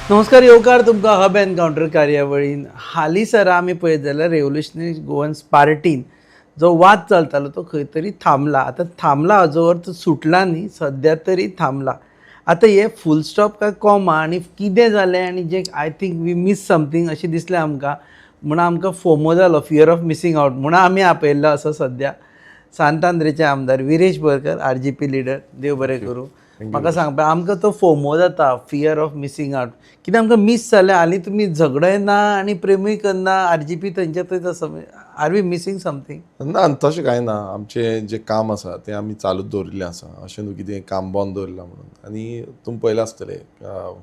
नमस्कार येवकार तुमकां हब एनकाउंटर कार्यावळीन हालींसर आमी पळयत जाल्यार रेव्होल्युशनरी गोवन्स पार्टीन जो वाद चलतालो तो खंय तरी थांबला. आतां थांबला हाजो अर्थ सुटला न्ही, सद्या तरी थांबला. आतां हे फूल स्टॉप काय कॉमा आनी कितें जालें आनी जें I think we miss something अशें दिसलें आमकां. म्हणून आमकां फोमो जालो, फियर ऑफ मिसींग आउट म्हणून आमी आपयल्लो असो सद्या सांतांद्रेचे आमदार विरेश बोरकर, RGP लिडर, देव बरें करूं. म्हाका सांगपा आमकां तो फोमो जाता, फियर ऑफ मिसींग आउट. कितें आमकां मिस जालें हालीं तुमी झगडय ना आनी प्रेमूय करना, RGP थंयच्या थंय तसो. Are we missing something? ना तशें कांय ना. आमचें जें काम आसा तें आमी चालूच दवरिल्लें आसा. अशें न्हू कितें काम बंद दवरलां म्हणून. आनी तुमी पळयलां आसतलें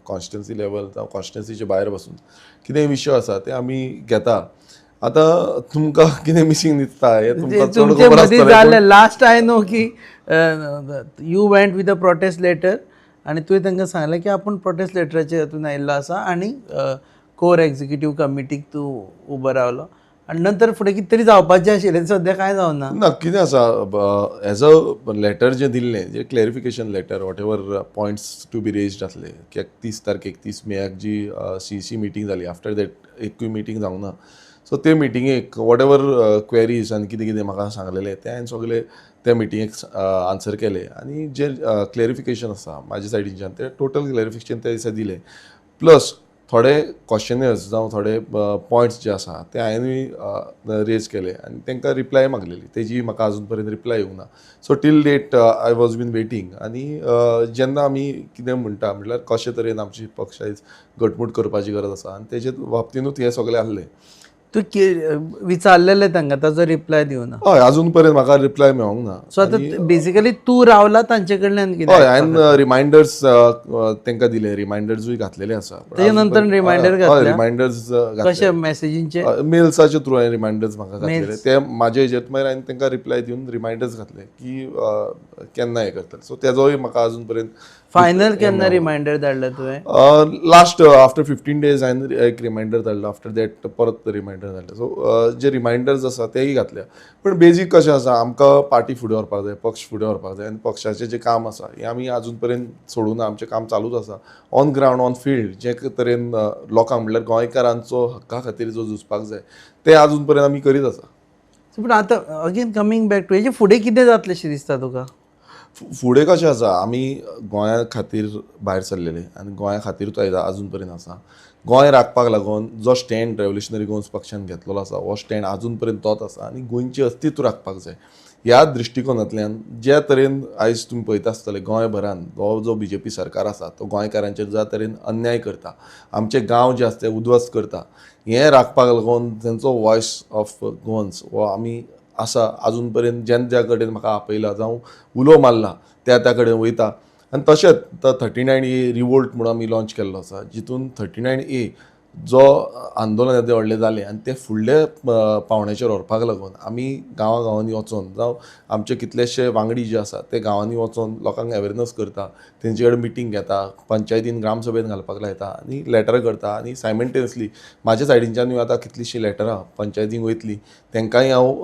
कॉन्स्टिट्युन्सी लेवल जावं कॉन्स्टिट्युन्सीचे भायर बसून कितें विशय आसा ते आमी घेता. आतां तुमकां कितें मिसींग दिसता हें तुमकां चड तुमचे खबर मदीं आसतलें. जालें लास्ट आय नो की you went with a protest letter आनी तुवें तांकां सांगलें की आपूण प्रोटेस्ट लेटराचे हातून आयिल्लो आसा आनी कोर एक्झिक्युटीव कमिटीक तूं उबो रावलो आनी नंतर फुडें कितें तरी जावपाचें आशिल्लें, सद्या कांय जावना. ना कितें आसा एज अ लेटर जें दिल्लें जें clarification letter whatever points to be raised आसले की 31 मेक जी CC मिटींग जाली आफ्टर दॅट एकूय मिटींग जावंक ना. सो ते मिटिंगेक वॉट एवर क्वेरीज आनी कितें कितें म्हाका सांगलेलें तें हांवें सगळें त्या मिटिंगेक आन्सर केलें आनी जें क्लॅरिफिकेशन आसा म्हाजे सायडीच्यान तें टोटल क्लॅरिफिकेशन त्या दिसा दिलें. प्लस थोडे क्वेश्चनर्स जावं थोडे पॉयंट्स जे आसा ते हांवेंय रेज केले आनी तांकां रिप्लाय मागलेली. तेजी म्हाका अजून पर्यंत रिप्लाय येवंक ना. So till date I was been waiting. आनी जेन्ना आमी कितें म्हणटा म्हटल्यार कशे तरेन आमची पक्षायज घटमूट करपाची गरज आसा आनी तेजे बाबतींतूच हें सगळें आहलें. तूं विचारलेलें तांकां, ताचो रिप्लाय दिवना. हय अजून पर्यंत म्हाका रिप्लाय मेळोंक ना. सो आतां बेसिकली तूं रावला तांचे कडल्यान कितें? हय हांवें रिमायंडर्स तांकां दिले, रिमायंडर्सूय घातलेले आसा. तेच्या नंतर रिमायंडर घातल्या? रिमायंडर्स कशे मेसेजींचे? मेल्साच्या थ्रू हांवें रिमायंडर्स म्हाका घातलेले. ते म्हाजे हेजेर मागीर हांवें तांकां रिप्लाय दिवन रिमायंडर्स घातले की केन्ना हें करतले. सो तेजोय म्हाका अजून पर्यंत फायनल केन्ना रिमायंडर धाडला तुवें? लास्ट आफ्टर 15 days हांवें एक रिमायंडर धाडलो. आफ्टर दॅट परत रिमायंडर धाडले. सो जे रिमायंडर्स आसा तेय घातल्या. पण बेजीक कशें आसा आमकां पार्टी फुडें व्हरपाक जाय, पक्ष फुडें व्हरपाक जाय आनी पक्षाचें जें काम आसा हें आमी आजून पर्यंत सोडूना. आमचें काम चालूच आसा ऑन ग्रावंड ऑन फिल्ड. जे तरेन लोकांक म्हणल्यार गोंयकारांचो हक्का खातीर जो झुजपाक जाय तें आजून पर्यंत आमी करीत आसा. पूण आतां अगेन कमींग बॅक टू हेजे फुडें कितें जातलें अशें दिसता तुका? फुडें कशें आसा आमी गोंया खातीर भायर सरलेले आनी गोंया खातीरूच आजून पर्यंत आसा. गोंय राखपाक लागून जो स्टँड रेव्होल्युशनरी गोवन्स पक्षान घेतलेलो आसा हो स्टँड आजून पर्यंत तोच आसा आनी गोंयचें अस्तित्व राखपाक जाय. ह्या दृश्टिकोनांतल्यान ज्या तरेन आयज तुमी पळयता आसतले गोंयभरान हो जो BJP सरकार आसा तो गोंयकारांचेर ज्या तरेन अन्याय करता, आमचे गांव जे आसा ते उद्ध्वस्त करता, हें राखपाक लागून तांचो वॉयस ऑफ गोवन्स हो आमी आसा आजून पर्यंत ज्या कडेन म्हाका आपयला जावं उलो मारला त्या कडेन वयता. आनी तशेंच 39A रिवोल्ट म्हणून आमी लॉन्च केल्लो आसा जितून 39A जो आंदोलन येदें व्हडलें जालें आनी तें फुडल्या पावंड्याचेर व्हरपाक लागून आमी गांवांनी वचून जावं आमचे कितलेशे वांगडी जे आसा ते गांवांनी वचून लोकांक अवेरनस करता, तेंचे कडेन मिटींग घेता, पंचायतीन ग्रामसभेन घालपाक लायता आनी लेटर करता. आनी सायमल्टेनियसली म्हाज्या सायडींच्यानूय आतां कितलींशीं लेटरां पंचायतींक वयतलीं तेंकांय हांव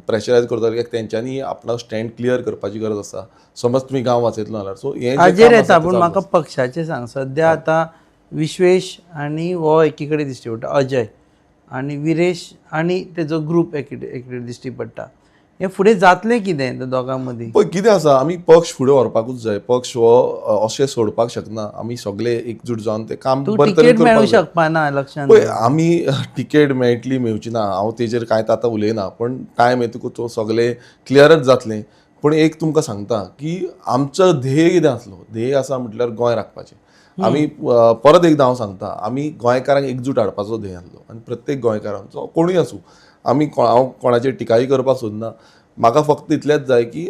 प्रेशरायज करतलो की तेंच्यांनी आपणाक स्टँड क्लियर करपाची गरज आसा. समज तुमी गांव वाचयतलो जाल्यार सो हें हाजेर येता. पूण म्हाका पक्षाचें सांग. सद्या आतां विश्वेश आनी हो एकी कडेन दिश्टी पडटा, अजय आनी विरेश आनी तेजो ग्रूप एकी कडेन दिश्टी पडटा. हें फुडें जातलें कितें त्या दोगां मदीं? पळय कितें आसा आमी पक्ष फुडें व्हरपाकूच जाय. पक्ष हो अशें सोडपाक शकना. आमी सगळे एकजूट जावन तें काम बरे तरेन तिकेट मेळूंक करपाक जाय. शकपाना लक्षांत? पळय आमी तिकेट मेळटली मेळची ना हांव तेजेर कांयच आतां उलयना. पण टायम येतकूच सगळें क्लियरच जातलें. पूण एक तुमकां सांगता की आमचो ध्येय कितें आसलो, ध्येय आसा म्हटल्यार गोंय राखपाचें. आमी परत एकदां हांव सांगता आमी गोंयकारांक एकजूट हाडपाचो ध्येय आसलो आनी प्रत्येक गोंयकारांचो कोणूय आसूं. हांव कोणाचेर टिकाय करपाक सोदना. म्हाका फक्त इतलेंच जाय की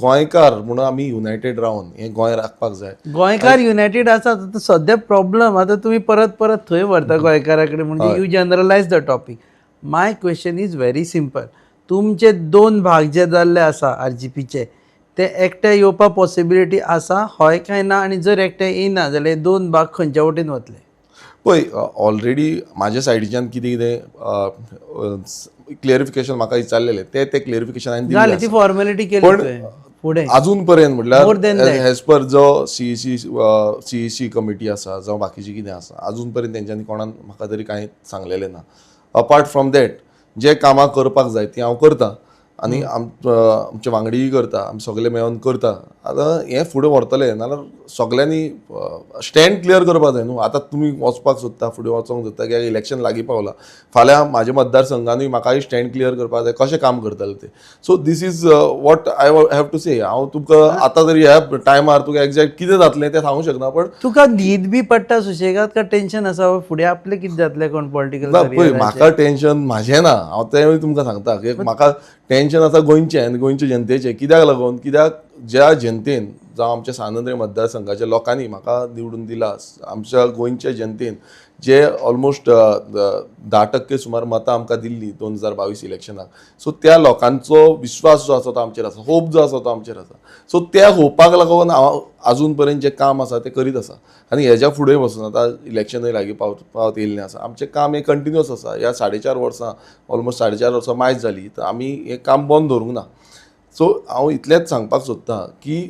गोंयकार म्हणून आमी युनायटेड रावन हें गोंय राखपाक जाय. गोंयकार युनायटेड आसा सद्या प्रॉब्लम. आतां तुमी परत परत थंय व्हरता गोंयकारा कडेन म्हणजे you generalize the topic. My question is very simple. तुमचे 2 भाग जे जाल्ले आसा RGPचे ते एकठांय येवपा पॉसिबिलिटी आसा हय काय ना? आनी जर एकठांय येयना जाल्यार 2 भाग खंयच्या वटेन वतले? पळय ऑलरेडी म्हाज्या सायडीच्यान कितें कितें क्लियरिफिकेशन म्हाका विचारलेलें तें क्लियरिफिकेशन हांवें दिल्लें ती आसा. फॉर्मेलिटी केली पण तुवें? फुडें अजून पर्यंत More than म्हटल्यार that. एज पर जो सीईसी कमिटी आसा जावं बाकीची कितें आसा अजून पर्यंत तेंच्यांनी कोणान म्हाका तरी कांय सांगलेलें ना. अपार्ट फ्रॉम दॅट जे कामां करपाक जाय ती हांव करतां आनी आमचे वांगडीय करता, आमी सगळे मेळोन करता. आतां हें फुडें व्हरतलें नाल्यार सगळ्यांनी स्टँड क्लियर करपाक जाय न्हू. आतां तुमी वचपाक सोदता, फुडें वचोंक सोदता कित्याक इलेक्शन लागीं पावलां. फाल्यां म्हाज्या मतदारसंघानूय म्हाकाय स्टँड क्लियर करपाक जाय कशें काम करतले ते. So this is what I have to say. हांव तुका आतां तरी ह्या टायमार तुका एक्झॅक्ट कितें जातलें तें सांगूंक शकना. पण तुका न्हीद बी पडटा सुशेगाद काय टेन्शन आसा फुडें आपलें कितें जातलें कोण पॉलिटिकल ना पळय म्हाका टेन्शन म्हाजें ना. हांव तें तुमकां सांगता की म्हाका टेन्शन आसा गोंयचें आनी गोंयच्या जनतेचें. कित्याक लागून कित्याक ज्या जनतेन जावं आमच्या सानंद्रे मतदारसंघाच्या लोकांनी म्हाका निवडून दिला, आमच्या गोंयच्या जनतेन जे ऑलमोस्ट 10% सुमार मतां आमकां दिल्ली 2022 इलेक्शनाक. सो त्या लोकांचो विश्वास जो आसा तो आमचेर आसा, होप जो आसा तो आमचेर आसा. सो त्या होपाक लागून हांव अजून पर्यंत जें काम आसा तें करीत आसा. आनी हेज्या फुडें वचून आतां इलेक्शनूय लागीं पावत येयल्लें आसा. आमचें काम हें कंटिन्युअस आसा. ह्या 4.5 वर्सां ऑलमोस्ट 4.5 वर्सां मायज जालीं तर आमी हें काम बंद दवरूंक ना. सो हांव इतलेंच सांगपाक सोदतां की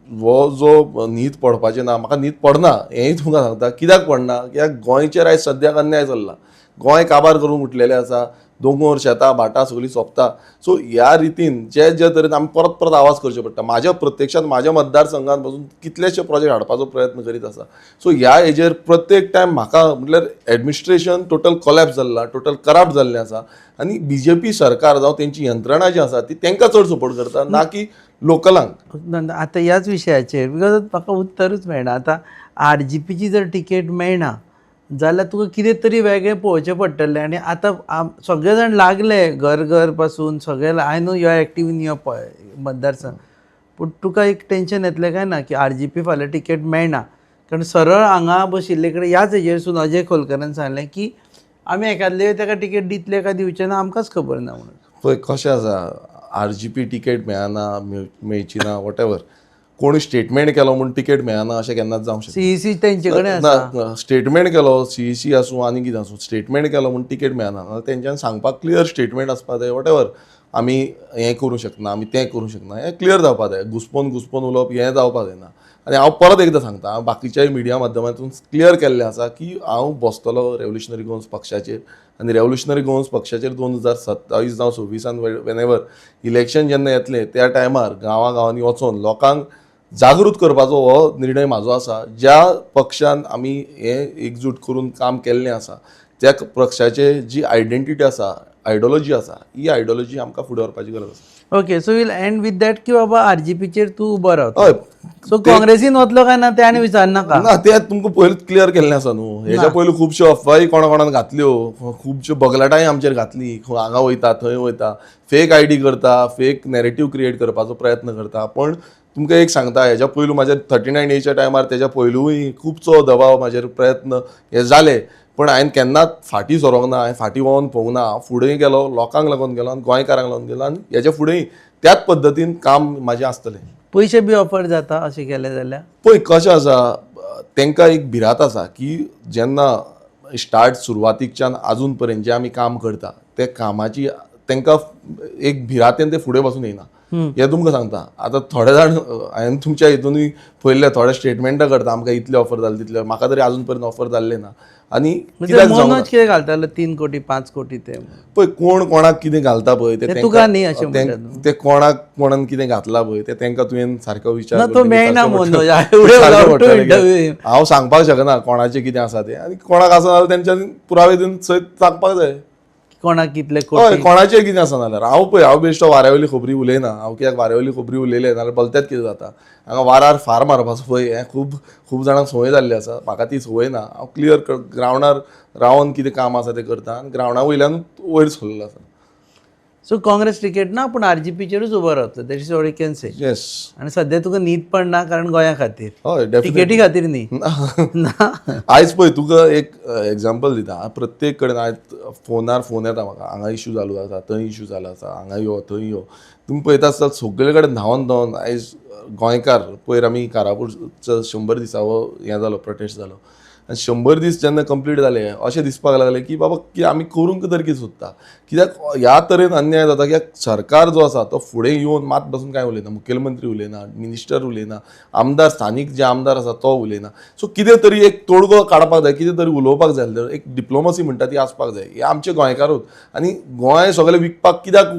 हो जो न्हीद पडपाचें ना, म्हाका न्हीद पडना हेंय तुमकां सांगता. कित्याक पडना कित्याक गोंयचेर आयज सद्याक अन्याय चल्ला. गोंय काबार करून उठलेलें आसा. दोंगर शेतां भाटां सगळीं सोंपता. सो ह्या रितीन जे तरेन आमी परत परत आवाज करचे पडटा. म्हाज्या प्रत्यक्षात म्हाज्या मतदारसंघात पासून कितलेशे प्रोजेक्ट हाडपाचो प्रयत्न करीत आसा. सो ह्या हेजेर प्रत्येक टायम म्हाका म्हटल्यार एडमिनिस्ट्रेशन टोटल कोलॅप्स जाल्ला, टोटल करप्ट जाल्लें आसा. आनी बीजेपी सरकार जावं तेंची यंत्रणा जी आसा ती तेंकां चड सपोर्ट करता ना की लोकलांक. आतां ह्याच विशयाचेर बिकॉज म्हाका उत्तरूच मेळना. आतां RGPची जर टिकेट मेळना जाल्यार तुका कितें तरी वेगळें पळोवचें पडटलें. आनी आतां सगळे जाण लागले घर घर पासून सगळे I know you are active in your मतदारसंघ. पूण तुका एक टेन्शन येतलें काय ना की RGP फाल्यां टिकेट मेळना. कारण सरळ हांगा बशिल्ले कडेन ह्याच हेजेरसून अजय खोलकरान सांगलें की आमी एकादले ताका टिकेट दितले काय दिवचे ना आमकांच खबर ना म्हणून. पळय कशें आसा RGP टिकेट मेळना मेळची ना वॉटेवर. कोणी स्टेटमेंट केलो म्हूण टिकेट मेळना अशें केन्नाच जावंक शकना. CEC तेंचे कडेन आसा. ना स्टेटमेंट केलो CEC आसूं आनी कितें आसूं स्टेटमेंट केलो म्हूण टिकेट मेळना. तेंच्यान सांगपाक क्लियर स्टेटमेंट आसपा जाय वॉटेवर. आमी हें करूं शकना, आमी तें करूं शकना, हें क्लियर जावपा जाय. घुस्पोन उलोवप हें जावपा जायना. आनी हांव परत एकदां सांगता, हांव बाकीच्याय मिडिया माध्यमांतून क्लियर केल्लें आसा की हांव बसतलो रेव्होल्युशनरी गोवन्स पक्षाचेर. आनी रेव्होल्युशनरी गोवन्स पक्षाचेर 2027 जावं 26 वेनेवर इलेक्शन जेन्ना येतलें त्या टायमार गांवांनी वचोन लोकांक जागृत करपाचो हो निर्णय म्हाजो आसा. ज्या पक्षान आमी हें एकजूट करून काम केल्लें आसा त्या पक्षाचे जी आयडेंटिटी आसा, आयडियोलॉजी आसा, ही आयडियोलॉजी आमकां फुडें व्हरपाची गरज आसा. Okay so we'll end with that की बाबा RGPचेर तूं उबो रावता. हय सो काँग्रेसीन वतलो काय ना तें आनी विचारनाका. ना तें तुमकां पयलींच क्लियर केल्लें आसा न्हू. हेच्या पयलीं खुबश्यो अफवाय कोणान घातल्यो, खुबश्यो बगलाटाय आमचेर घातली. हांगा वयता थंय वयता, फेक ID करता, फेक नॅरेटीव क्रिएट करपाचो प्रयत्न करता. पण तुमकां एक सांगता हेच्या पयलू म्हाज्या 39A टायमार तेच्या पयलूय खुबसो दबाव म्हाजेर प्रयत्न हे जाले. पण हांवें केन्नाच फाटीं सरोंक ना, हांवें फाटीं वोन पळोवंक ना. हांव फुडें गेलो, लोकांक लागून गेलो आनी गोंयकारांक लागून गेलो. आनी हेच्या फुडेंय त्याच पद्दतीन काम म्हाजें आसतलें. पयशे बी ऑफर जाता अशें केलें जाल्यार. पळय कशें आसा तेंकां एक भिरांत आसा की जेन्ना स्टार्ट सुरवातीकच्यान आजून पर्यंत जें आमी काम करता त्या कामाची तेंकां एक भिरांतेन ते फुडें वचून येयना. हें तुमकां सांगता. आतां थोडे जाण हांवें तुमच्या हितूनय पळयल्ले थोडे स्टेटमेंटां करता आमकां इतले ऑफर जाले तितले. म्हाका तरी आजून पर्यंत ऑफर जाल्ले ना. आनी कित्याक मनोज कितें घालतालो 3 कोटी 5 कोटी ते पळय कोण कोणाक कितें घालता पळय ते तुका न्ही अशें म्हणटात. ते कोणाक कोणान कितें घातला पळय ते तेंकां तुवें सारको विचार ना तो मेळना मनोज. हांव सांगपाक शकना कोणाचें कितें आसा तें. आनी कोणाक आसा जाल्यार तेंच्यांनी पुरावे दिवन सयत सांगपाक जाय कोणाक कितले हय कोटी. कोणाचें कितें आसा जाल्यार. हांव बेश्टो वाऱ्यावयली खबरी उलयना. हांव कित्याक वाऱ्यावयली खबरी उलयले जाल्यार भलतेंच कितें जाता. हांगा वारार फार मारपाचो पळय हें खूब जाणांक संवय जाल्ली आसा. म्हाका ती संवय ना. हांव क्लियर ग्रावंडार रावन कितें काम आसा तें करता आनी ग्रावंडा वयल्यान वयर सरलेलो आसा. सो काँग्रेस टिकेट ना पूण RGPचेरूच उबो रावतलो. That is all you can say. Yes आनी सद्या तुका न्हीद पडना कारण गोंया खातीर. हय टिकेटी खातीर न्ही. ना आयज पळय तुका एक एग्जांपल दिता. प्रत्येक कडेन आयज फोनार फोन येता म्हाका. हांगा इश्यू जालो आसा, थंय इश्यू जालो आसा, हांगा यो थंय यो. तुमी पळयता आसता सगळे कडेन धांवन आयज गोंयकार पयर आमी कारापूरचो 100 दिसा हें जालो प्रोटेस्ट जालो. आनी 100 दीस जेन्ना कंप्लीट जाले अशें दिसपाक लागलें की बाबा की आमी करूंक तरी कितें सोदता, कित्याक ह्या तरेन अन्याय जाता कित्याक सरकार जो आसा तो फुडें येवन मात बसून कांय उलयना, मुखेलमंत्री उलयना, मिनिस्टर उलयना, आमदार स्थानीक जे आमदार आसा तो उलयना. सो कितें तरी एक तोडगो काडपाक जाय, कितें तरी उलोवपाक जाय, एक डिप्लोमसी म्हणटा ती आसपाक जाय. हे आमचे गोंयकारूच आनी गोंय सगळें विकपाक कित्याक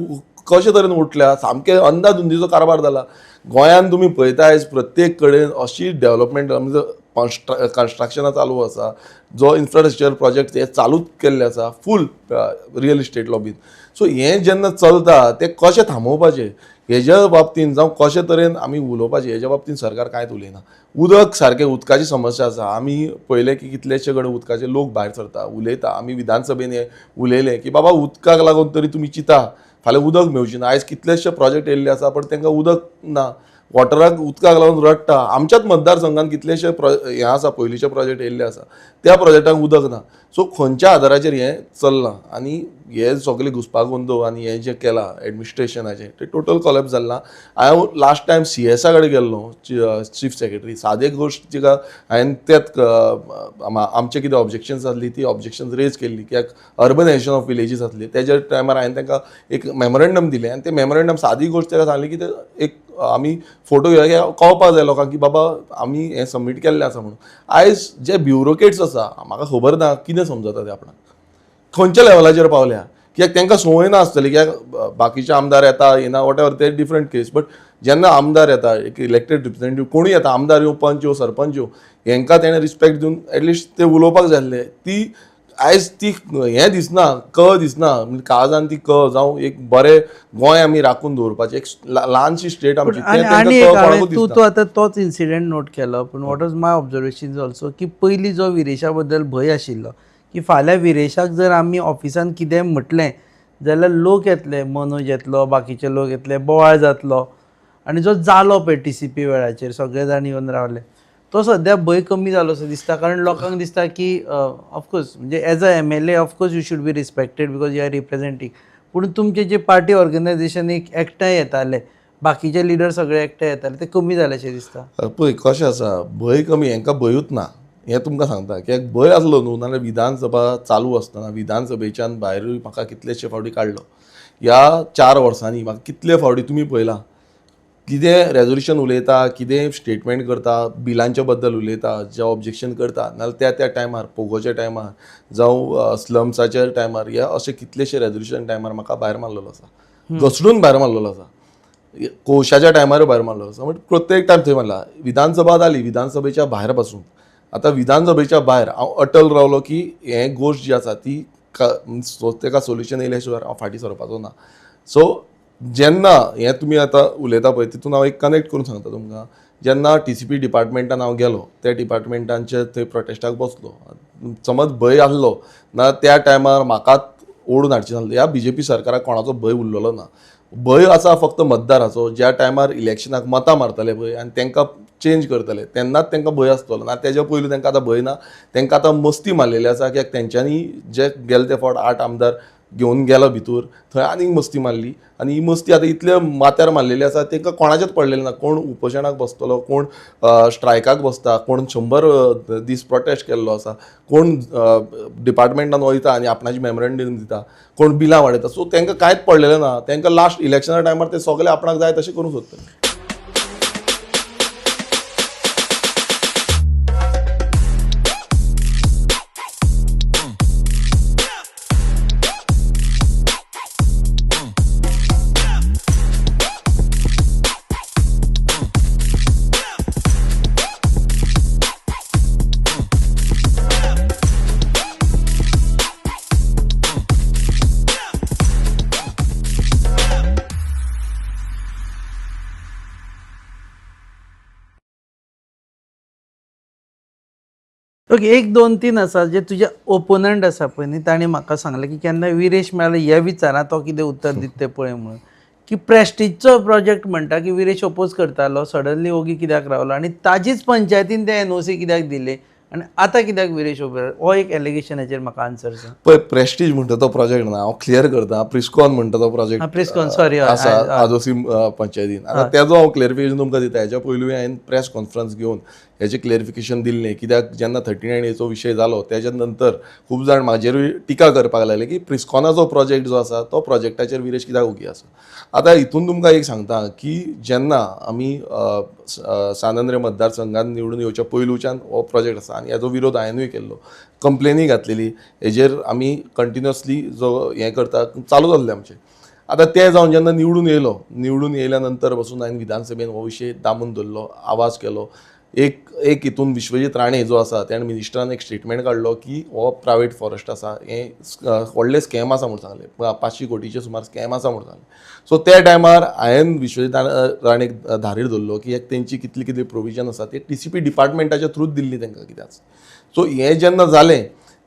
कशे तरेन उठल्या, सामके अंधाधुंदीचो कारबार जाला. गोंयांत तुमी पळयता आयज प्रत्येक कडेन अशी डेव्हलपमेंट म्हणजे कन्स्ट्रक्शनां चालू आसा, जो इन्फ्रास्ट्रक्चर प्रोजेक्ट हे चालूच केल्ले आसा फूल रियल इस्टेट लॉबीन. सो हें जेन्ना चलता तें कशें थांबोवपाचें हेज्या बाबतींत जावं कशे तरेन आमी उलोवपाचें हेज्या बाबतींत सरकार कांयच उलयना. उदक सारकें उदकाची समस्या आसा. आमी पळयलें की कितलेशे कडेन उदकाचे लोक भायर सरता उलयता. आमी विधानसभेन हे उलयलें की बाबा उदकाक लागून तरी तुमी चिंता, फाल्यां उदक मेळचें ना. आयज कितलेशे प्रोजेक्ट येयल्ले आसा पण तांकां उदक ना, वॉटराक उदकाक लागून रडटा. आमच्याच मतदारसंघात कितलेशे हे आसा पयलींचे प्रोजेक्ट येयल्ले आसा त्या प्रोजेक्टांक उदक ना. सो खंयच्या आदाराचेर हें चल्लां आनी हे सगळे घुसपागोंदो आनी हें जें केलां एडमिनिस्ट्रेशनाचें तें टोटल कॉलेप्स जालां. हांव लास्ट टायम CSA कडेन गेल्लो, चीफ सेक्रेटरी. सादें गोश्ट तिका हांवें तेंच आमचे कितें ऑब्जेक्शन्स आसली ती ऑब्जेक्शन्स रेज केल्ली कित्याक अर्बनायझेशन ऑफ विलेजीस आसली. तेज्या टायमार हांवें तांकां एक मेमोरेंडम दिलें आनी तें मेमोरेंडम सादी गोश्ट ताका सांगली की एक आमी फोटो घेवया कळपाक जाय लोकांक की बाबा आमी हें सबमीट केल्लें आसा म्हणून. आयज जे ब्युरोक्रेट्स आसा म्हाका खबर ना कितें समजता ते आपणाक, खंयच्या लेवलाचेर पावल्या, कित्याक तांकां संवय ना आसतली. कित्याक बाकीचे आमदार येता येना वॉट एवर ते डिफरंट केस, बट जेन्ना आमदार येता एक इलेक्टेड रिप्रेझेंटेटीव कोणूय येता, आमदार येवं, पंच येवं, सरपंच येवं, हांकां तेणें रिस्पेक्ट दिवन एटलिस्ट ते उलोवपाक जाय आसलें. ती आयज ती हें दिसना, दिसना म्हणजे काळजान ती जावं एक बरें गोंय आमी राखून दवरपाचें एक ल्हानशी स्टेट आमची आणि एक हांवें तूं आतां तोच इन्सिडेंट नोट केलो, पूण what was my observation also की पयलीं जो विरेशा बद्दल भंय आशिल्लो की फाल्यां विरेशाक जर आमी ऑफिसान कितें म्हटलें जाल्यार लोक येतले, मनोज येतलो, बाकीचे लोक येतले, बोवाळ जातलो. आनी जो जालो पळय TCP वेळाचेर सगळे जाण येवन रावले, तो सद्या भंय कमी जालो असो दिसता. कारण लोकांक दिसता की ऑफकोर्स म्हणजे as a MLA of course you should be respected because you are representing. पूण तुमचे जे पार्टी ऑर्गनायझेशन एक एकठांय येताले, बाकीचे लिडर सगळे एकठांय येताले, ते कमी जाल्याशें दिसता. पळय कशें आसा, भंय कमी हांकां भंयूच ना हें तुमकां सांगता. कित्याक भंय आसलो न्हू नाल्यार विधानसभा चालू आसतना विधानसभेच्यान भायरूय म्हाका कितलेशे फावटी काडलो. ह्या 4 वर्सांनी म्हाका कितले फावटी तुमी पळयलां कितें रेजोल्युशन उलयता, कितें स्टेटमेंट करता, बिलांच्या बद्दल उलयता, जे ऑब्जेक्शन करता नाल्यार त्या टायमार पोगोच्या टायमार जावं स्लम्साच्या टायमार या अशे कितलेशे रेजोल्युशन टायमार म्हाका भायर मारलेलो आसा, घसडून भायर मारलेलो आसा. कोशाच्या टायमार भायर मारलेलो आसा. म्हणजे प्रत्येक टायम थंय मारला. विधानसभा जाली, विधानसभेच्या भायर पासून आतां विधानसभेच्या भायर हांव अटल रावलो की हें गोश्ट जी आसा ती ताका सोल्युशन येयल्या शिवाय हांव फाटीं सरपाचो ना. सो जेन्ना हें तुमी आतां उलयता पळय तितून हांव एक कनेक्ट करून सांगता तुमकां. जेन्ना TCP डिपार्टमेंटान हांव गेलो, त्या डिपार्टमेंटांचे थंय प्रोटेस्टाक बसलो, समज भंय आसलो ना त्या टायमार म्हाकाच ओडून हाडचें नासलें. ह्या BJP सरकाराक कोणाचो भंय उरलेलो ना. भंय आसा फक्त मतदाराचो. ज्या टायमार इलेक्शनाक मतां मारतले पळय आनी तांकां चेंज करतले तेन्नाच तांकां भंय आसतलो ना. तेज्या पयलीं तांकां आतां भंय ना. तांकां आतां मस्ती मारलेली आसा कित्याक तेंच्यांनी जे गेले ते फावट 8 आमदार घेवन गेलो भितर, थंय आनीक मस्ती मारली आनी ही मस्ती आतां इतल्या माथ्यार मारलेली आसा तांकां कोणाचेच पडलेलें ना. कोण उपोशणाक बसतलो, कोण स्ट्रायकाक बसता, कोण 100 दीस प्रोटेस्ट केल्लो आसा, कोण डिपार्टमेंटान वयता आनी आपणाची मेमोरेंडम दिता, कोण बिलां वाडयता. सो तांकां कांयच पडलेलें ना. तांकां लास्ट इलेक्शना टायमार ते सगळे आपणाक जाय तशें करूंक सोदतले. ओके, 1, 2, 3 आसा जे तुजे ओपोनंट आसा पळय न्ही, ताणें म्हाका सांगलें की केन्ना विरेश मेळ्ळो हे विचारा तो कितें उत्तर दिता तें पळय म्हणून. की प्रेस्टिजचो प्रोजेक्ट म्हणटा की विरेश ओपोज करतालो, सडनली ओगी कित्याक रावलो आनी ताजीच पंचायतीन ते NOC कित्याक दिले आनी आतां कित्याक विरेश ओबेरॉय हो एक एलिगेशनाचेर म्हाका आन्सर सांग. पळय प्रेस्टीज म्हणटा तो प्रोजेक्ट ना, हांव क्लियर करता. प्रिस्कॉन म्हणटा तो प्रोजेक्ट प्रिस्कॉन, sorry, हय, आसा हय. आदोसी पंचायतीन. आतां तेजो हांव क्लियरिफिकेशन तुमकां दिता. हेच्या पयलूय हांवें प्रेस कॉन्फरन्स घेवन हेजें क्लियरिफिकेशन दिल्लें. कित्याक जेन्ना 39A विशय जालो तेज्या नंतर खूब जाण म्हाजेरूय टिका करपाक लागले की प्रिस्कॉनाचो प्रोजेक्ट जो आसा तो प्रोजेक्टाचेर विरेश कित्याक उगी आसा. आतां हितून तुमकां एक सांगता की जेन्ना आमी सानंद्रे मतदारसंघात निवडून येवच्या पयलूच्यान हो प्रोजेक्ट आसा आनी हेजो विरोध हांवेंनूय केल्लो, कंप्लेनी घातलेली, हेजेर आमी कंटिन्युअसली जो हें करता चालू जाल्लें आमचें. आतां तें जावन जेन्ना निवडून येयल्या नंतर पासून हांवें विधानसभेन हो विशय दामून धरलो, आवाज केलो. एक हितून विश्वजीत राणे जो आसा तेणें मिनिस्टरान एक स्टेटमेंट काडलो की हो प्रायवेट फॉरेस्ट आसा, हें व्हडलें स्कॅम आसा म्हूण सांगलें. 500 कोटीचें सुमार स्कॅम आसा म्हूण सांगलें. सो त्या टायमार हांवें विश्वजीत राणेक धारीर धरलो की तेंची कितली प्रोविजन आसा ती TCP डिपार्टमेंटाच्या थ्रूच दिल्ली तेंकां कित्याक. सो हें जेन्ना जालें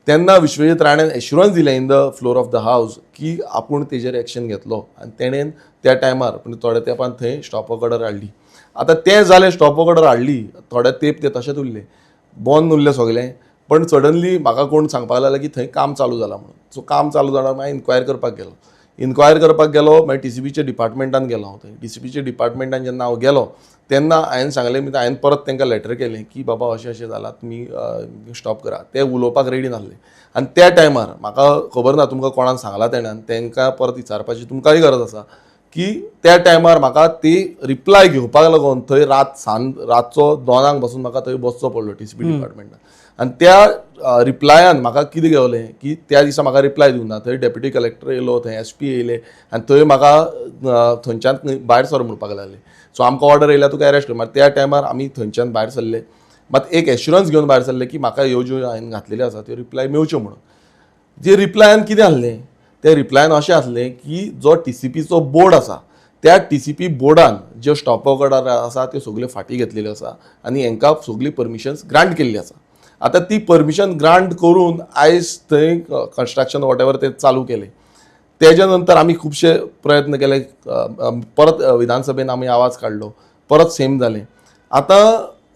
तेन्ना विश्वजीत राणेन एश्युरन्स दिलें in the floor of the हावस की आपूण तेजेर एक्शन घेतलो. आनी तेणेन त्या टायमार पूण थोड्या तेंपान थंय स्टॉप वर्क ऑर्डर हाडली. आतां तें जालें, स्टॉप वर्क ऑर्डर हाडली, थोडे तेंप ते तशेंच उरले, बंद उरलें सगलें. पण सडनली म्हाका कोण सांगपाक लागला की थंय काम चालू जालां म्हणून. सो काम चालू जाल्यार हांवें इन्क्वायर करपाक गेलो. मागीर TCPच्या डिपार्टमेंटान गेलो हांव. थंय TCPच्या डिपार्टमेंटान जेन्ना हांव गेलो तेन्ना हांवें सांगलें, हांवें परत तांकां लेटर केलें की बाबा अशें जालां, तुमी स्टॉप करा. ते उलोवपाक रेडी नासले. आनी त्या टायमार म्हाका खबर ना तुमकां कोणान सांगला तेणें, तांकां परत विचारपाची तुमकांय गरज आसा की त्या टायमार म्हाका ती रिप्लाय घेवपाक लागून थंय रातचो 2 पासून म्हाका थंय बसचो पडलो TCP डिपार्टमेंटान. आनी त्या रिप्लायान म्हाका कितें घेवलें की त्या दिसा म्हाका रिप्लाय दिवना. थंय डेप्युटी कलेक्टर येयलो, थंय SP येयले आनी थंय म्हाका थंयच्यान भायर सर म्हणपाक लागले. सो आमकां ऑर्डर येयल्या तुका अरेस्ट कर. मात त्या टायमार आमी थंयच्यान भायर सरले. मात एक एश्युरन्स घेवन भायर सरले की म्हाका ह्यो ज्यो हांवें घातलेल्यो आसा त्यो रिप्लाय मेळच्यो म्हणून. जे रिप्लायान कितें आहलें, त्या रिप्लायान अशें आसलें की जो TCPचो बोर्ड आसा त्या TCP बोर्डान ज्यो स्टॉप वर्क ऑर्डर आसा त्यो सगल्यो फाटीं घेतलेल्यो आसा आनी हांकां सगळी परमिशन्स ग्रांट केल्ली आसा. आतां ती परमिशन ग्रांट करून आयज थंय कन्स्ट्रक्शन वॉटेवर तें चालू केलें. तेज्या नंतर आमी खुबशे प्रयत्न केले, परत विधानसभेन आमी आवाज काडलो, परत सेम जालें. आतां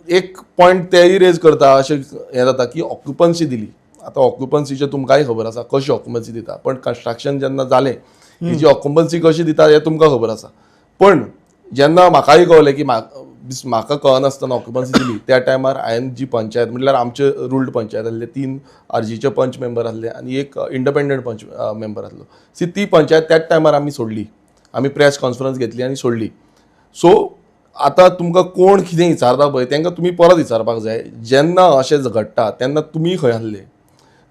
एक पॉयंट तेय रेज करता अशें हें जाता की ऑक्युपन्सी दिली. आतां ऑक्युपन्सीचें तुमकांय खबर आसा कशी ऑक्युपन्सी दिता, पण कन्स्ट्रक्शन जेन्ना जालें ही ऑक्युपन्सी कशी दिता हें तुमकां खबर आसा. पण जेन्ना म्हाकाय कळलें की म्हाका कळनासतना ऑक्युपन्सी दिली त्या टायमार हांवें जी पंचायत म्हणल्यार आमचे रुल्ड पंचायत आसले, 3 RGचे पंच मेंबर आसले आनी एक इंडिपेंडंट पंच मेंबर आसलो. ती पंचायत त्याच टायमार आमी सोडली. आमी प्रेस कॉन्फरन्स घेतली आनी सोडली. सो आतां तुमकां कोण कितें विचारता पळय तांकां तुमी परत विचारपाक जाय, जेन्ना अशें घडटा तेन्ना तुमी खंय आसले,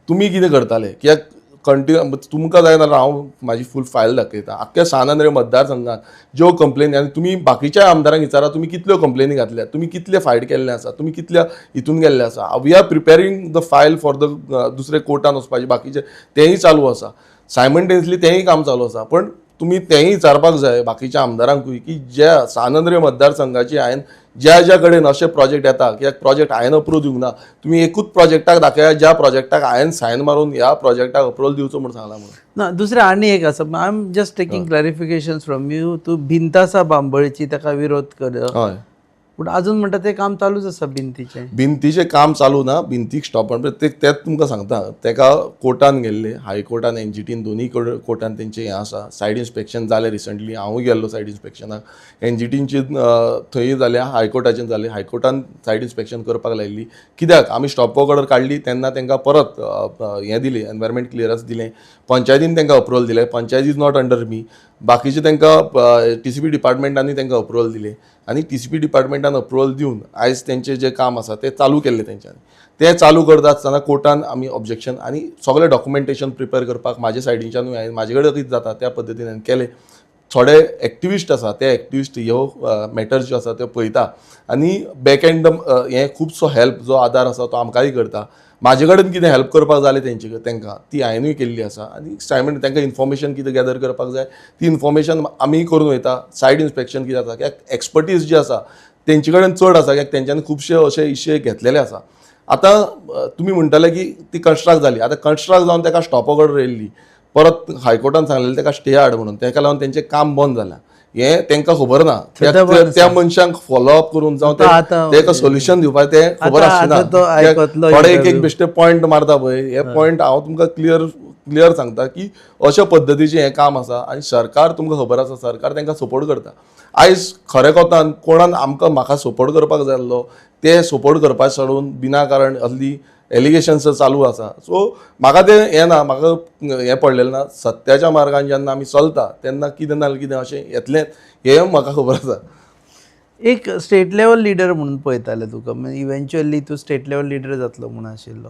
तुमी कितें करताले. कित्याक तुमकां जाय जाल्यार हांव म्हाजी फूल फायल दाखयता. आख्ख्या सानंद्रे मतदारसंघात ज्यो कंप्लेनी आनी तुमी बाकीच्या आमदारांक विचारा तुमी कितल्यो कंप्लेनी घातल्या, तुमी कितले फायट केल्ले आसा, तुमी कितल्या हितून गेल्ले आसा. We are preparing the file for the दुसरे कोर्टान वचपाचे, बाकीचे तेंय चालू आसा. सायमल्टेनियसली तेंय काम चालू आसा. पण तुमी तेंय विचारपाक जाय बाकीच्या आमदारांकूय की ज्या सानंद्रे मतदारसंघाची हांवें ज्या कडेन अशे प्रोजेक्ट येता, कित्याक प्रोजेक्ट हांवें अप्रूव दिवंक ना, तुमी एकूच प्रोजेक्टाक दाखया ज्या प्रोजेक्टाक हांवें सायन मारून ह्या प्रोजेक्टाक अप्रूवल दिवचो म्हणून सांगला म्हणून. ना दुसरें आनी एक आसा, I am just taking clarification from you. तूं भिंत आसा बांबळीची ताका विरोध कर, हय, पूण अजून म्हणटा तें काम चालूच आसा भिंतीचें काम चालू ना. भिंतीक स्टॉप तेच तुमकां सांगता. तेका कोर्टान गेल्ले, हायकोर्टान NGTन दोनूय कोर्टान तेंचें हें आसा. सायड इन्स्पेक्शन जालें रिसंटली, हांवूय गेल्लो सायड इन्स्पेक्शनाक. NGTची थंय जालें, हायकोर्टाचें जालें. हायकोर्टान सायड इन्स्पेक्शन करपाक लायिल्ली. कित्याक आमी स्टॉप वर्क ऑर्डर काडली तेन्ना तांकां परत हें दिलें, एनवायरमेंट क्लियरन्स दिलें. पंचायतीन तांकां अप्रूवल दिलें. पंचायत इज नॉट अंडर मी. बाकीचे तांकां TCP डिपार्टमेंटांनी तांकां अप्रूवल दिलें आनी TCP डिपार्टमेंटान अप्रूवल दिवन आयज तेंचें जें काम आसा तें चालू केल्लें तेंच्यांनी. तें चालू करता आसतना कोर्टान आमी ऑब्जेक्शन आनी सगळें डॉक्युमेंटेशन प्रिपेर करपाक म्हाजे सायडीच्यानूय हांवें म्हाजे कडेन कितें जाता त्या पद्दतीन हांवें केलें. थोडे एक्टिविस्ट आसा ते एक्टिविस्ट ह्यो मॅटर्स ज्यो आसा त्यो पळयता आनी बॅक एंड हें खुबसो हेल्प जो आदार आसा तो आमकांय करता. म्हाजे कडेन कितें हेल्प करपाक जालें तांकां ती हांवेंनूय केल्ली आसा. आनी सायमन तांकां इन्फॉर्मेशन कितें गॅदर करपाक जाय ती इन्फॉर्मेशन आमी करून वयता. सायड इन्स्पेक्शन कितें जाता कित्याक एक्सपर्टीज जी आसा तेंचे कडेन चड आसा, कित्याक तेंच्यांनी खुबशे अशे इशे घेतलेले आसा. आतां तुमी म्हणटाले की ती कन्स्ट्रक्ट जाली. आतां कन्स्ट्रक्ट जावन ताका स्टॉप ऑर्डर येयल्ली, परत हायकोर्टान सांगलेलें ताका स्टे हाड म्हणून, ताका लागून तेंचें काम बंद जालां. हे तांकां खबर ना खबर त्या मनशांक फॉलोअप करून जावं आतां तेका सोल्युशन दिवपाक ते खबर आसना तो आयकतलो थोडे एक बेश्टे पॉयंट मारता पळय हे पॉयंट हांव तुमकां क्लियर सांगता की अशा पद्दतीचें हें काम आसा आनी सरकार तुमकां खबर आसा सरकार तांकां सपोर्ट करता आयज खरें कोतान कोणान म्हाका सपोर्ट करपाक जाय आसलो ते सपोर्ट करपाक सोडून विनाकारण असली एलिगेशन्स चालू आसा सो म्हाका तें हें ना म्हाका हें पडलेलें ना सत्याच्या मार्गान जेन्ना आमी चलता तेन्ना कितें ना कितें अशें येतलें हें म्हाका खबर आसा. एक स्टेट लेवल लिडर म्हणून पळयताले तुका म्हणजे इव्हेंच्युअली तूं स्टेट लेवल लिडर जातलो म्हणून आशिल्लो.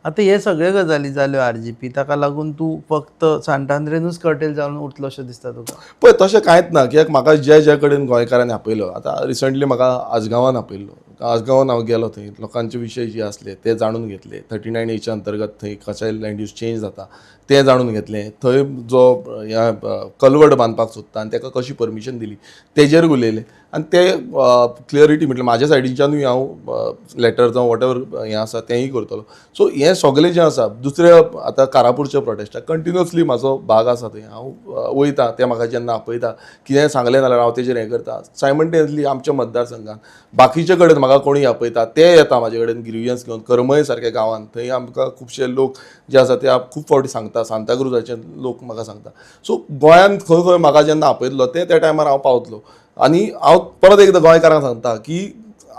आतां हे सगळे गजाली जाल्यो RGP ताका लागून तूं फक्त सांतांद्रेनूच कर्टेल जावन उरतलो अशें दिसता तुका? पळय तशें कांयच ना कित्याक म्हाका जे कडेन गोंयकारांनी आपयलो आतां रिसंटली म्हाका आजगांवान आपयल्लो आजगांवान हांव गेलो थंय लोकांचे विशय जे आसले ते जाणून घेतले 39A अंतर्गत थंय कशें लँड यूज चेंज जाता तें जाणून घेतलें थंय जो ह्या कलवट बांदपाक सोदता आनी ताका कशी परमिशन दिली तेजेर उलयलें आनी ते क्लियरिटी म्हटल्यार म्हाज्या सायडीच्यानूय हांव लेटर जावं वॉट एवर हें आसा तेंय करतलो सो हें सगळें जें आसा दुसऱ्या आतां कारापूरच्या प्रोटेस्टाक कंटिन्युअसली म्हाजो भाग आसा थंय हांव वयता ते म्हाका जेन्ना आपयता कितें सांगलें जाल्यार हांव तेजेर हें करता सायमल्टेनियसली आमच्या मतदारसंघात बाकीचे कडेन म्हाका कोणी आपयता ते येता म्हाजे कडेन ग्रिवियन्स घेवन करमय सारक्या गांवांत थंय आमकां खुबशे लोक जे आसा ते खूब फावटी सांगता सांताक्रुजाचे लोक म्हाका सांगता सो गोंयांत खंय खंय म्हाका जेन्ना आपयतलो त्या टायमार हांव पावतलो आनी हांव परत एकदां गोंयकारांक सांगता की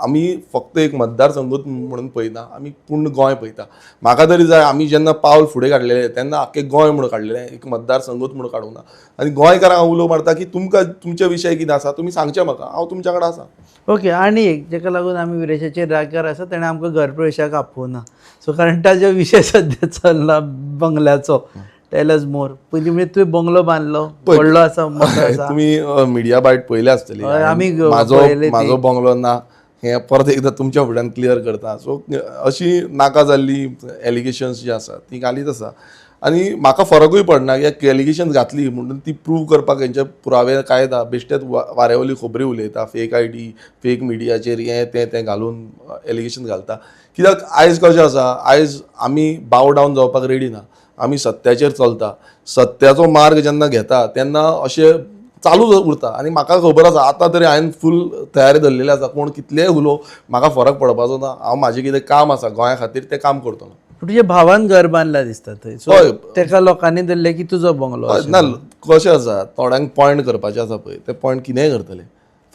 आमी फक्त एक मतदारसंघूच म्हणून पळयना आमी पूर्ण गोंय पळयता म्हाका तरी जाय आमी जेन्ना पावल फुडें काडलेलें तेन्ना आख्खें गोंय म्हणून काडलेलें एक मतदारसंघूच म्हणून काडूंक ना आनी गोंयकारांक हांव उलो मारता की तुमकां तुमचे विशय कितें आसा तुमी सांगचें म्हाका हांव तुमच्या कडेन आसा. ओके आनी एक जेका लागून आमी विरेशाचेर रागकार आसा तेणें आमकां घरप्रवेशाक आपोवना सो कारण ताजो विशय सद्या चल्ला बंगल्याचो टेल अस मोर पयलीं म्हणजे तुवें बंगलो बांदलो व्हडलो आसा मोठो आसा तुमी मिडिया बायट पयले आसतली आमी म्हाजो बंगलो ना हें परत एकदां तुमच्या फुड्यान क्लियर करता सो अशी नाका जाल्ली एलिगेशन्स जी आसा ती घालीत आसा आनी म्हाका फरकूय पडना कित्याक एलिगेशन्स घातली म्हणून ती प्रूव करपाक हेंचे पुरावे काय ना बेश्टेच वारेवली खबरी उलयता फेक ID फेक मिडियाचेर हें तें घालून एलिगेशन घालता कित्याक आयज कशें आसा आयज आमी बाव डावन जावपाक रेडी ना आमी सत्याचेर चलता सत्याचो मार्ग जेन्ना घेता तेन्ना अशें चालू उरता आनी म्हाका खबर आसा आतां तरी हांवें फूल तयारी धरलेली आसा कोण कितलेय उलो म्हाका फरक पडपाचो ना हांव म्हाजें कितें काम आसा गोंया खातीर तें काम करतलो. तुज्या भावान घर बांदला दिसता थंय सो तेका लोकांनी धरलें की तुजो बंगलो ना कशें आसा थोड्यांक पॉयंट करपाचें आसा पळय ते पॉयंट कितेंय करतले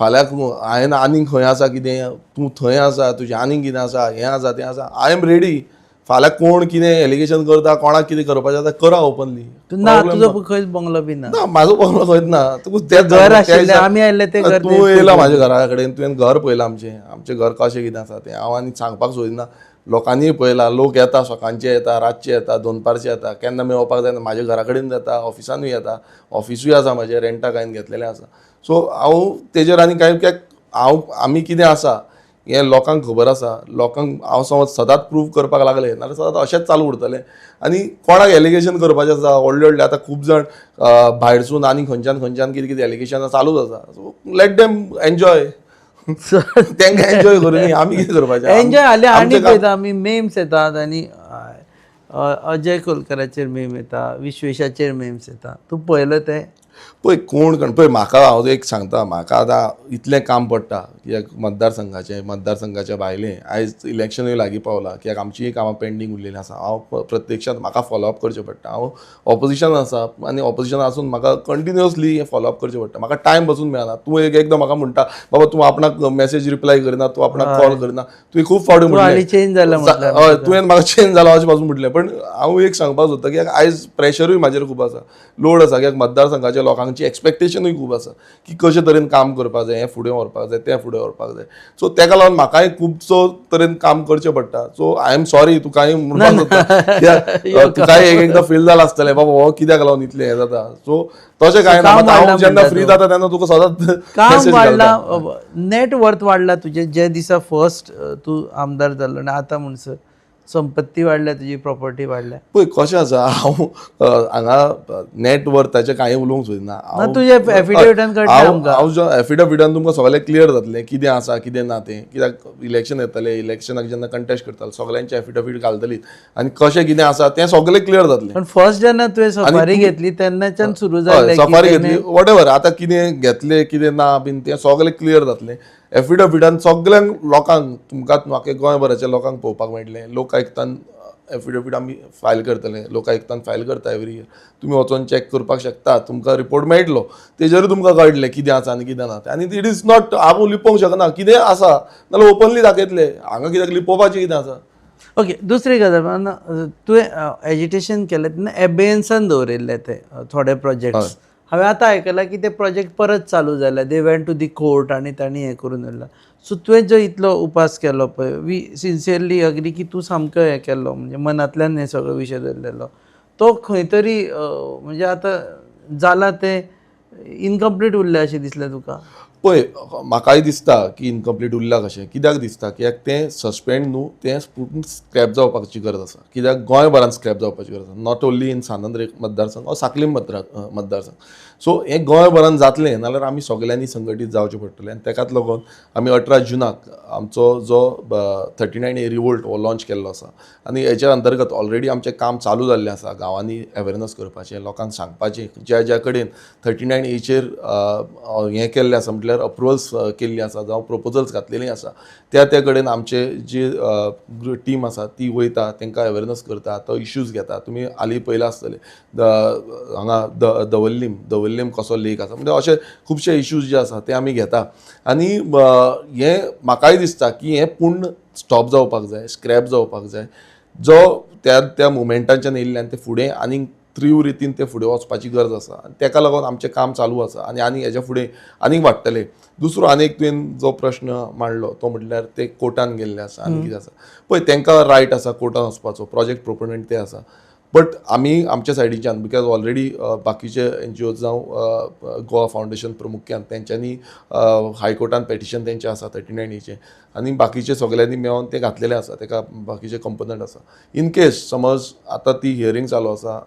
फाल्यां हांवें आनीक खंय आसा कितें तूं थंय आसा तुजें आनीक कितें आसा हें आसा तें आसा आय एम रेडी फाल्यां कोण कितें एलिगेशन करता कोणाक कितें करपाचें आसा करा ओपनली ना तुजो खंयच बंगलो बी ना म्हाजो बंगलो खंयच ना घर आशिल्लें आमी आयले तें घर तूं येयला म्हाज्या घरा कडेन तुवें घर पळयलां आमचें घर कशें कितें आसा तें हांव आनी सांगपाक सोदिना लोकांनीय पळयलां लोक येता सकाळचे येता रातचे येता दनपारचे येता केन्ना मेळोवपाक जायना म्हाज्या घरा कडेन येता ऑफिसानूय येता ऑफिसूय आसा म्हाजें रेंटाक हांवें घेतलेलें आसा सो हांव तेजेर आनी कांय कित्याक आमी कितें आसा हें लोकांक खबर आसा लोकांक हांव समज सदांच प्रूव करपाक लागलें नाल्यार सदांच अशेंच चालू उरतलें आनी कोणाक एलिगेशन करपाचें आसा व्हडले आतां खूब जाण भायरसून आनी खंयच्यान कितें एलिगेशनां चालूच आसा सो लेट देम एन्जॉय तांकां एन्जॉय करून आमी कितें करपाचें एन्जॉय जालें आनी पळयता आमी मेम्स येतात आनी अजय कोलकराचेर मेम येता विश्वेशाचेर मेम्स येता तूं पळयलो तें पळय कोण पळय म्हाका हांव एक सांगता म्हाका आतां इतलें काम पडटा कित्याक मतदारसंघाच्या भायलें आयज इलेक्शनूय लागीं पावलां कित्याक आमचीय कामां पेंडींग उरलेलीं आसा हांव प्रत्यक्षांत म्हाका फॉलोअप करचें पडटा हांव ऑपोजिशन आसा आनी ऑपोजिशन आसून म्हाका कंटिन्युअसली हें फॉलोअप करचें पडटा म्हाका टायम बसून मेळना तूं एकदां म्हाका म्हणटा बाबा तूं आपणाक मेसेज रिप्लाय करिना तूं आपणाक कॉल करिना तुवें खूब फावटी म्हटलें चेंज जालां हय तुवें म्हाका चेंज जाला अशें पासून म्हटलें पण हांव एक सांगपाक सोदतां कित्याक आयज प्रेशरूय म्हाजेर खूब आसा लोड आसा कित्याक मतदारसंघाच्या लोकांची एक्सपेक्टेशनूय खूब आसा की कशे तरेन काम करपाक जाय हें फुडें व्हरपाक जाय तें फुडें व्हरपाक जाय सो तेका लागून म्हाकाय खुबसो तरेन काम करचें पडटा सो आय एम सॉरी तुकाय म्हणपाक सोदता कित्याक तुकाय एकदां फील जालां आसतलें बाबा हो कित्याक लागून इतलें हें जाता सो तशें कांय ना हांव जेन्ना फ्री जाता तेन्ना तुका सदांच काम वाडलां नेट वर्थ वाडलां तुजें जे दिसा फर्स्ट तूं आमदार जाल्लो आनी आतां म्हणसर संपत्ती वाडल्या, तुजी प्रॉपर्टी वाडल्या? पळय कशें आसा, हांव हांगा नेट वर्थाचें कांय उलोवंक सोदिना. ना, तुज्या एफिडेविटान कळटा आमकां. हांव जो एफिडेविटान तुमकां सगळें क्लियर जातलें, कितें आसा कितें ना तें. कित्याक इलेक्शन येतलें, इलेक्शनाक जेन्ना कंटेस्ट करताले सगळ्यांचे एफिडेविट घालतलीं आनी कशें कितें आसा तें सगळें क्लियर जातलें. पण फर्स्ट जेन्ना तुवें सफारी घेतली तेन्नाच्यान सुरू जालें सफारी घेतली, वॉट एवर आतां कितें घेतलें कितें ना बीन तें सगळें क्लियर जातलें. एफिडेविटान सगळ्यांक लोकांक, तुमकां म्हाका गोंयभराच्या लोकांक पळोवपाक मेळटलें. लोक आयुक्तान एफिडेविट आमी फायल करतले, लोक आयुक्तान फायल करता एवरी इयर. तुमी वचोन चॅक करपाक शकता, तुमकां रिपोर्ट मेळटलो. तेजेर तुमकां कळटलें कितें आसा आनी कितें ना तें. आनी इट इज नॉट, हांव लिपोवंक शकना कितें आसा नाल्यार ओपनली दाखयतले. हांगा कित्याक लिपोवपाचें कितें आसा. ओके, दुसरी गजाल, तुवें एजिटेशन केलें तेन्ना एबेन्सान दवरिल्ले ते थोडे प्रोजेक्ट्स. हांवें आतां आयकलां की ते प्रोजेक्ट परत चालू जाले, they went to the court आनी तांणी हें करून दवरला. सो तुवें जो इतलो उपास केलो पळय, वी सिन्सियरली अग्री की तूं सामको हें केल्लो, म्हणजे मनांतल्यान हें सगळो विशय धरलेलो, तो खंय तरी म्हणजे आतां जाला तें इनकम्प्लीट उरलें अशें दिसलें तुका? पळय म्हाकाय दिसता की इनकम्प्लीट उरला कशें. कित्याक दिसता, कित्याक तें सस्पेंड न्हू, तें स्क्रॅप जावपाची गरज आसा. कित्याक गोंयभरान स्क्रॅप जावपाची गरज आसा, नॉट ओन्ली इन सानंद्र मतदारसंघ वा सांखळी मतदारसंघ. सो हें गोंयभरान जातलें नाल्यार आमी सगळ्यांनी संघटीत जावचें पडटलें. आनी ताकाच लागून आमी 18 जुनाक आमचो जो 39A रिवोल्ट हो लॉन्च केल्लो आसा. आनी हेच्या अंतर्गत ऑलरेडी आमचें काम चालू जाल्लें आसा. गांवांनी अवेरनस करपाचें, लोकांक सांगपाचें, ज्या कडेन 39Aचेर हें केल्लें आसा, म्हटल्यार अप्रुवल्स केल्ली आसा जावं प्रपोजल्स घातलेलीं आसा, त्या कडेन आमचे जी टीम आसा ती वयता, तांकां अवेरनस करता, तो इश्यूज घेता. तुमी हालीं पयला आसतलें हांगा दवल्लीम कसो लेक आसा, म्हणजे अशे खुबशे इश्यूज जे आसा ते आमी घेता. आनी हें म्हाकाय दिसता की हें पूर्ण स्टॉप जावपाक जाय, स्क्रॅप जावपाक जाय. जो त्या मुमेंटाच्यान येयल्ल्यान ते फुडें आनीक तीव्र रितीन ते फुडें वचपाची गरज आसा. आनी ताका लागून आमचें काम चालू आसा आनी हेच्या फुडें आनीक वाडटलें. दुसरो आनीक तुवें जो प्रश्न मांडलो तो म्हटल्यार ते कोर्टान गेल्ले आसा आनी कितें आसा पळय, तांकां रायट आसा कोर्टान वचपाचो, प्रोजेक्ट प्रोपोनंट ते आसा. बट आमी आमच्या सायडीच्यान, बिकॉज ऑलरेडी बाकीचे NGOज जावं गोवा फावंडेशन प्रमुख्यान तेंच्यांनी हायकोर्टान पेटिशन तेंचें आसा 39Aचें, आनी बाकीचे सगळ्यांनी मेळोन तें घातलेलें आसा. ताका बाकीचे कंपोनंट आसा. इन केस समज आतां ती हियरींग चालू आसा,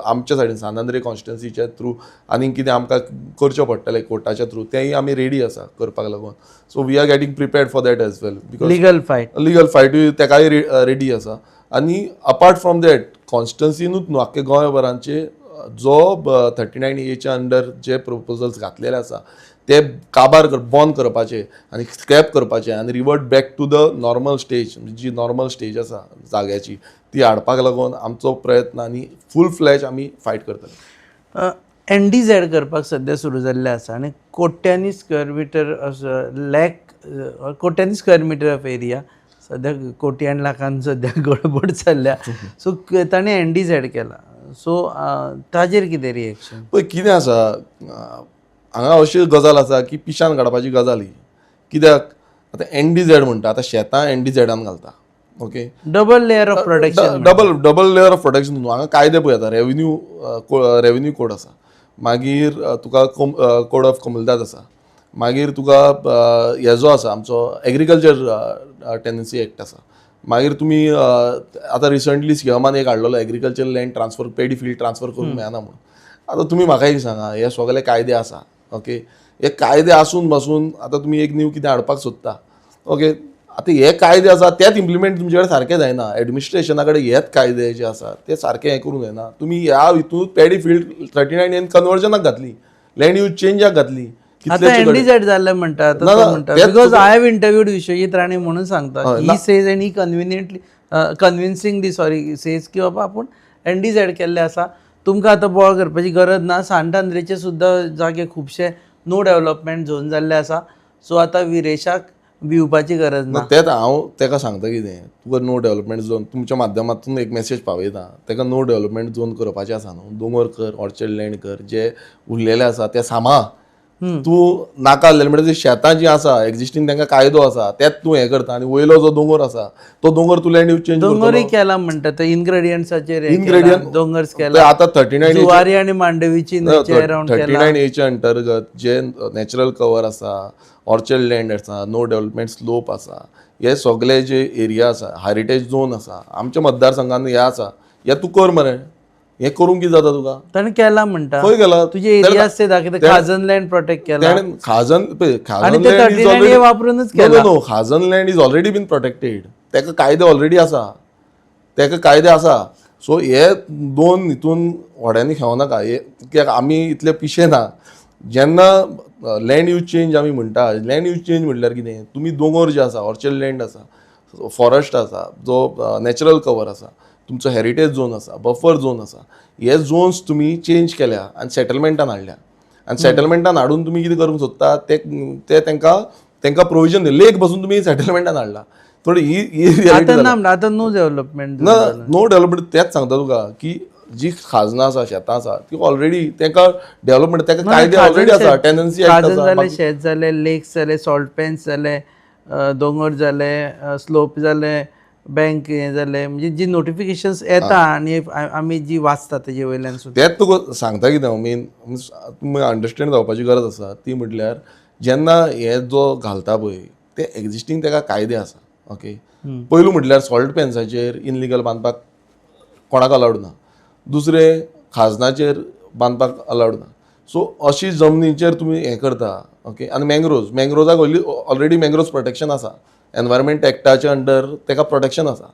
आमच्या सायडीन सानंद्रे कॉन्स्टिट्युन्सीच्या थ्रू आनीक कितें आमकां करचें पडटलें कोर्टाच्या थ्रू, तेंय आमी रेडी आसा करपाक लागून. So we are getting prepared for that as well. Because legal फायटूय तेकाय रेडी आसा. आनी अपार्ट फ्रॉम दॅट कॉन्स्टिट्युन्सीनूच न्हू, आख्खे गोंयभरांचे जो 39Aच्या अंडर जे प्रपोजल्स घातलेले आसा ते काबार बंद करपाचे आनी स्क्रॅप करपाचे आनी revert back to the normal stage, जी नॉर्मल स्टेज आसा जाग्याची ती हाडपाक लागून आमचो प्रयत्न आनी फूल फ्लॅज आमी फायट करतले. NDZ करपाक सद्या सुरू जाल्लें आसा आनी कोट्यांनी स्क्वेअर मिटर कोट्यांनी स्क्वेअर मिटर ऑफ एरिया, सद्या कोटी आनी लाखान सद्या गडबड चल्ल्या. सो ताणें NDZ केला. सो ताजेर कितें रिएक्शन? पळय कितें आसा, हांगा अशी गजाल आसा की पिशान काडपाची गजाल ही. कित्याक आतां NDZ म्हणटा, आतां शेतां NDZान घालता. Okay, double layer of protection. Double layer of protection न्हू. हांगा कायदे पळय आतां रेव्हेन्यू कोड आसा, मागीर तुका कोड ऑफ कमुलदाद आसा, मागीर तुका हे जो आसा आमचो एग्रीकल्चर टेनन्सी एक्ट आसा, मागीर तुमी आतां रिसंटली सीएमान एक हाडलेलो एग्रीकल्चर लँड ट्रान्सफर, पेडी फील्ड ट्रान्सफर करूंक मेळना म्हणून. आतां तुमी म्हाका एक सांगा, हे सगळे कायदे आसा. ओके, हे कायदे आसून पासून आतां तुमी एक न्यू कितें हाडपाक सोदता. ओके, आतां हे कायदे आसा तेच इम्प्लिमेंट तुमचे कडेन सारकें जायना. एडमिनिस्ट्रेशना कडेन हेच कायदे जे आसा ते सारकें हें करूंक जायना. तुमी ह्या हितून पेडी फील्ड 39 कन्वर्जनाक घातली, लँड यूज चेंजाक घातली. आता NDZ जाल्लें म्हणटा, because I have interviewed Vishwajit Rane म्हणून सांगता, he says and he convincingly says की बाबा आपूण NDZ केल्ले आसा, तुमकां आतां बोळ करपाची गरज ना. सांतांद्रेचे सुद्दां जागे खुबशे नो डेव्हलपमेंट झोन जाल्ले आसा, सो आतां विरेशाक भिवपाची गरज ना. तेच हांव ताका सांगता कितें, तुका नो डेव्हलपमेंट झोन तुमच्या माध्यमांतून एक मेसेज पावयता. ताका नो डेव्हलपमेंट झोन करपाचें आसा न्हू, दोंगर कर, ऑर्चर्ड लँड कर, जे उरलेले आसा ते सांबाळ. तूं नाका आसलेले म्हणजे शेतां जी आसा एक्झिस्टींग तांकां कायदो आसा तेच तूं हें करता आनी वयलो जो दोंगर आसा तो दोंगर तूं लँड यूज चेंज दोंगरय केला म्हणटा ते इन्ग्रेडियंट्साचेर दोंगर्स ते केला आतां 39 जुवारी आनी मांडवीची न्हंयचे अरावंड केला 39 एच्या अंतर्गत जे नॅचरल कवर आसा ऑर्चर्ड लँड आसा नो डेव्हलपमेंट स्लोप आसा हे सगळे जे एरिया आसा हेरिटेज झोन आसा आमच्या मतदारसंघान हे आसा हे तू कर मरे हे करूंक कितें जाता तुका ताणें केला म्हणटा खंय गेला तुजे एरियाज ते दाखयता खाजन लँड प्रोटेक्ट केला ताणें खाजन आनी ते 39 वापरूनच केला no khazan land is already been protected ताका कायदे ऑलरेडी आसा ताका कायदे आसा सो हे दोन हितून व्हड्यांनी खेवनाका हे कित्याक आमी इतले पिशे ना जेन्ना लँड यूज चेंज आमी म्हणटा लँड यूज चेंज म्हटल्यार कितें तुमी दोंगर जे आसा ऑर्चर्ड लँड आसा फॉरेस्ट आसा जो नॅचरल कवर आसा तुमचो हेरिटेज झोन आसा बफर झोन आसा हे झोन्स तुमी चेंज केल्या आनी सेटलमेंटान हाडल्या आनी सेटलमेंटान हाडून तुमी कितें करूंक सोदता ते तांकां प्रोविजन दिलें लेक पासून तुमी सेटलमेंटान हाडला थोडी ही आतां नो डेव्हलपमेंट नो डेव्हलपमेंट तेच सांगता तुका की जी खाजनां आसा शेतां आसा ती ऑलरेडी तांकां डेव्हलपमेंट ताका कायदे ऑलरेडी आसा टेनन्सी खाजन जाले शेत जाले लेक्स जाले सॉल्ट पॅन्स जाले दोंगर जाले स्लोप जाले बँक हें जालें म्हणजे जी नोटिफिकेशन्स येता आनी आमी जी वाचता तेजे वयल्यान सुद्दां तेच तुका सांगता कितें हांव मेन तुमी अंडरस्टँड जावपाची गरज आसा ती म्हटल्यार जेन्ना हे जो घालता पळय ते एक्झिस्टींग ताका कायदे आसा ओके पयलू म्हटल्यार सॉल्ट पॅन्साचेर इनलिगल बांदपाक कोणाक अलावड ना दुसरें खाजनाचेर बांदपाक अलावड ना सो अशी जमनीचेर तुमी हें करता ओके आनी मँग्रोजाक ऑलरेडी मँग्रोज प्रोटेक्शन आसा एनवायरमेंट एक्टाच्या अंडर ताका प्रोटेक्शन आसा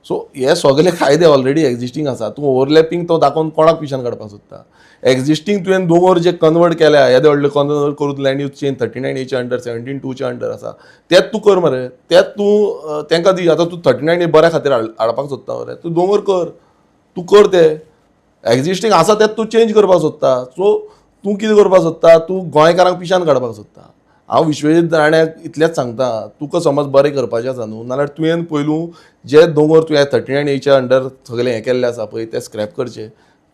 सो हे सगळे कायदे ऑलरेडी एक्झिस्टींग आसा तूं ओवरलॅपींग तो दाखोवन कोणाक पिशान काडपाक सोदता एक्झिस्टींग तुवें दोंगर जे कन्वर्ट केल्या येदे व्हडले कन्वर्ट करून लँड यूज चेंज 39 एच्या अंडर 17(2) अंडर आसा तेच तूं कर मरे तेच तूं तांकां दी आतां तूं 39 ए बऱ्या खातीर हाडपाक सोदता मरे तूं दोंगर कर तूं कर ते एक्झिस्टींग आसा तेच तूं चेंज करपाक सोदता सो तूं कितें करपाक सोदता तूं गोंयकारांक पिशान काडपाक सोदता हांव विश्वजीत राण्याक इतलेंच सांगता तुका समज बरें करपाचें आसा न्हू नाल्यार तुवें पयलू जे दोंगर तुवें 39 एच्या अंडर सगळें हें केल्लें आसा पळय ते स्क्रॅप करचे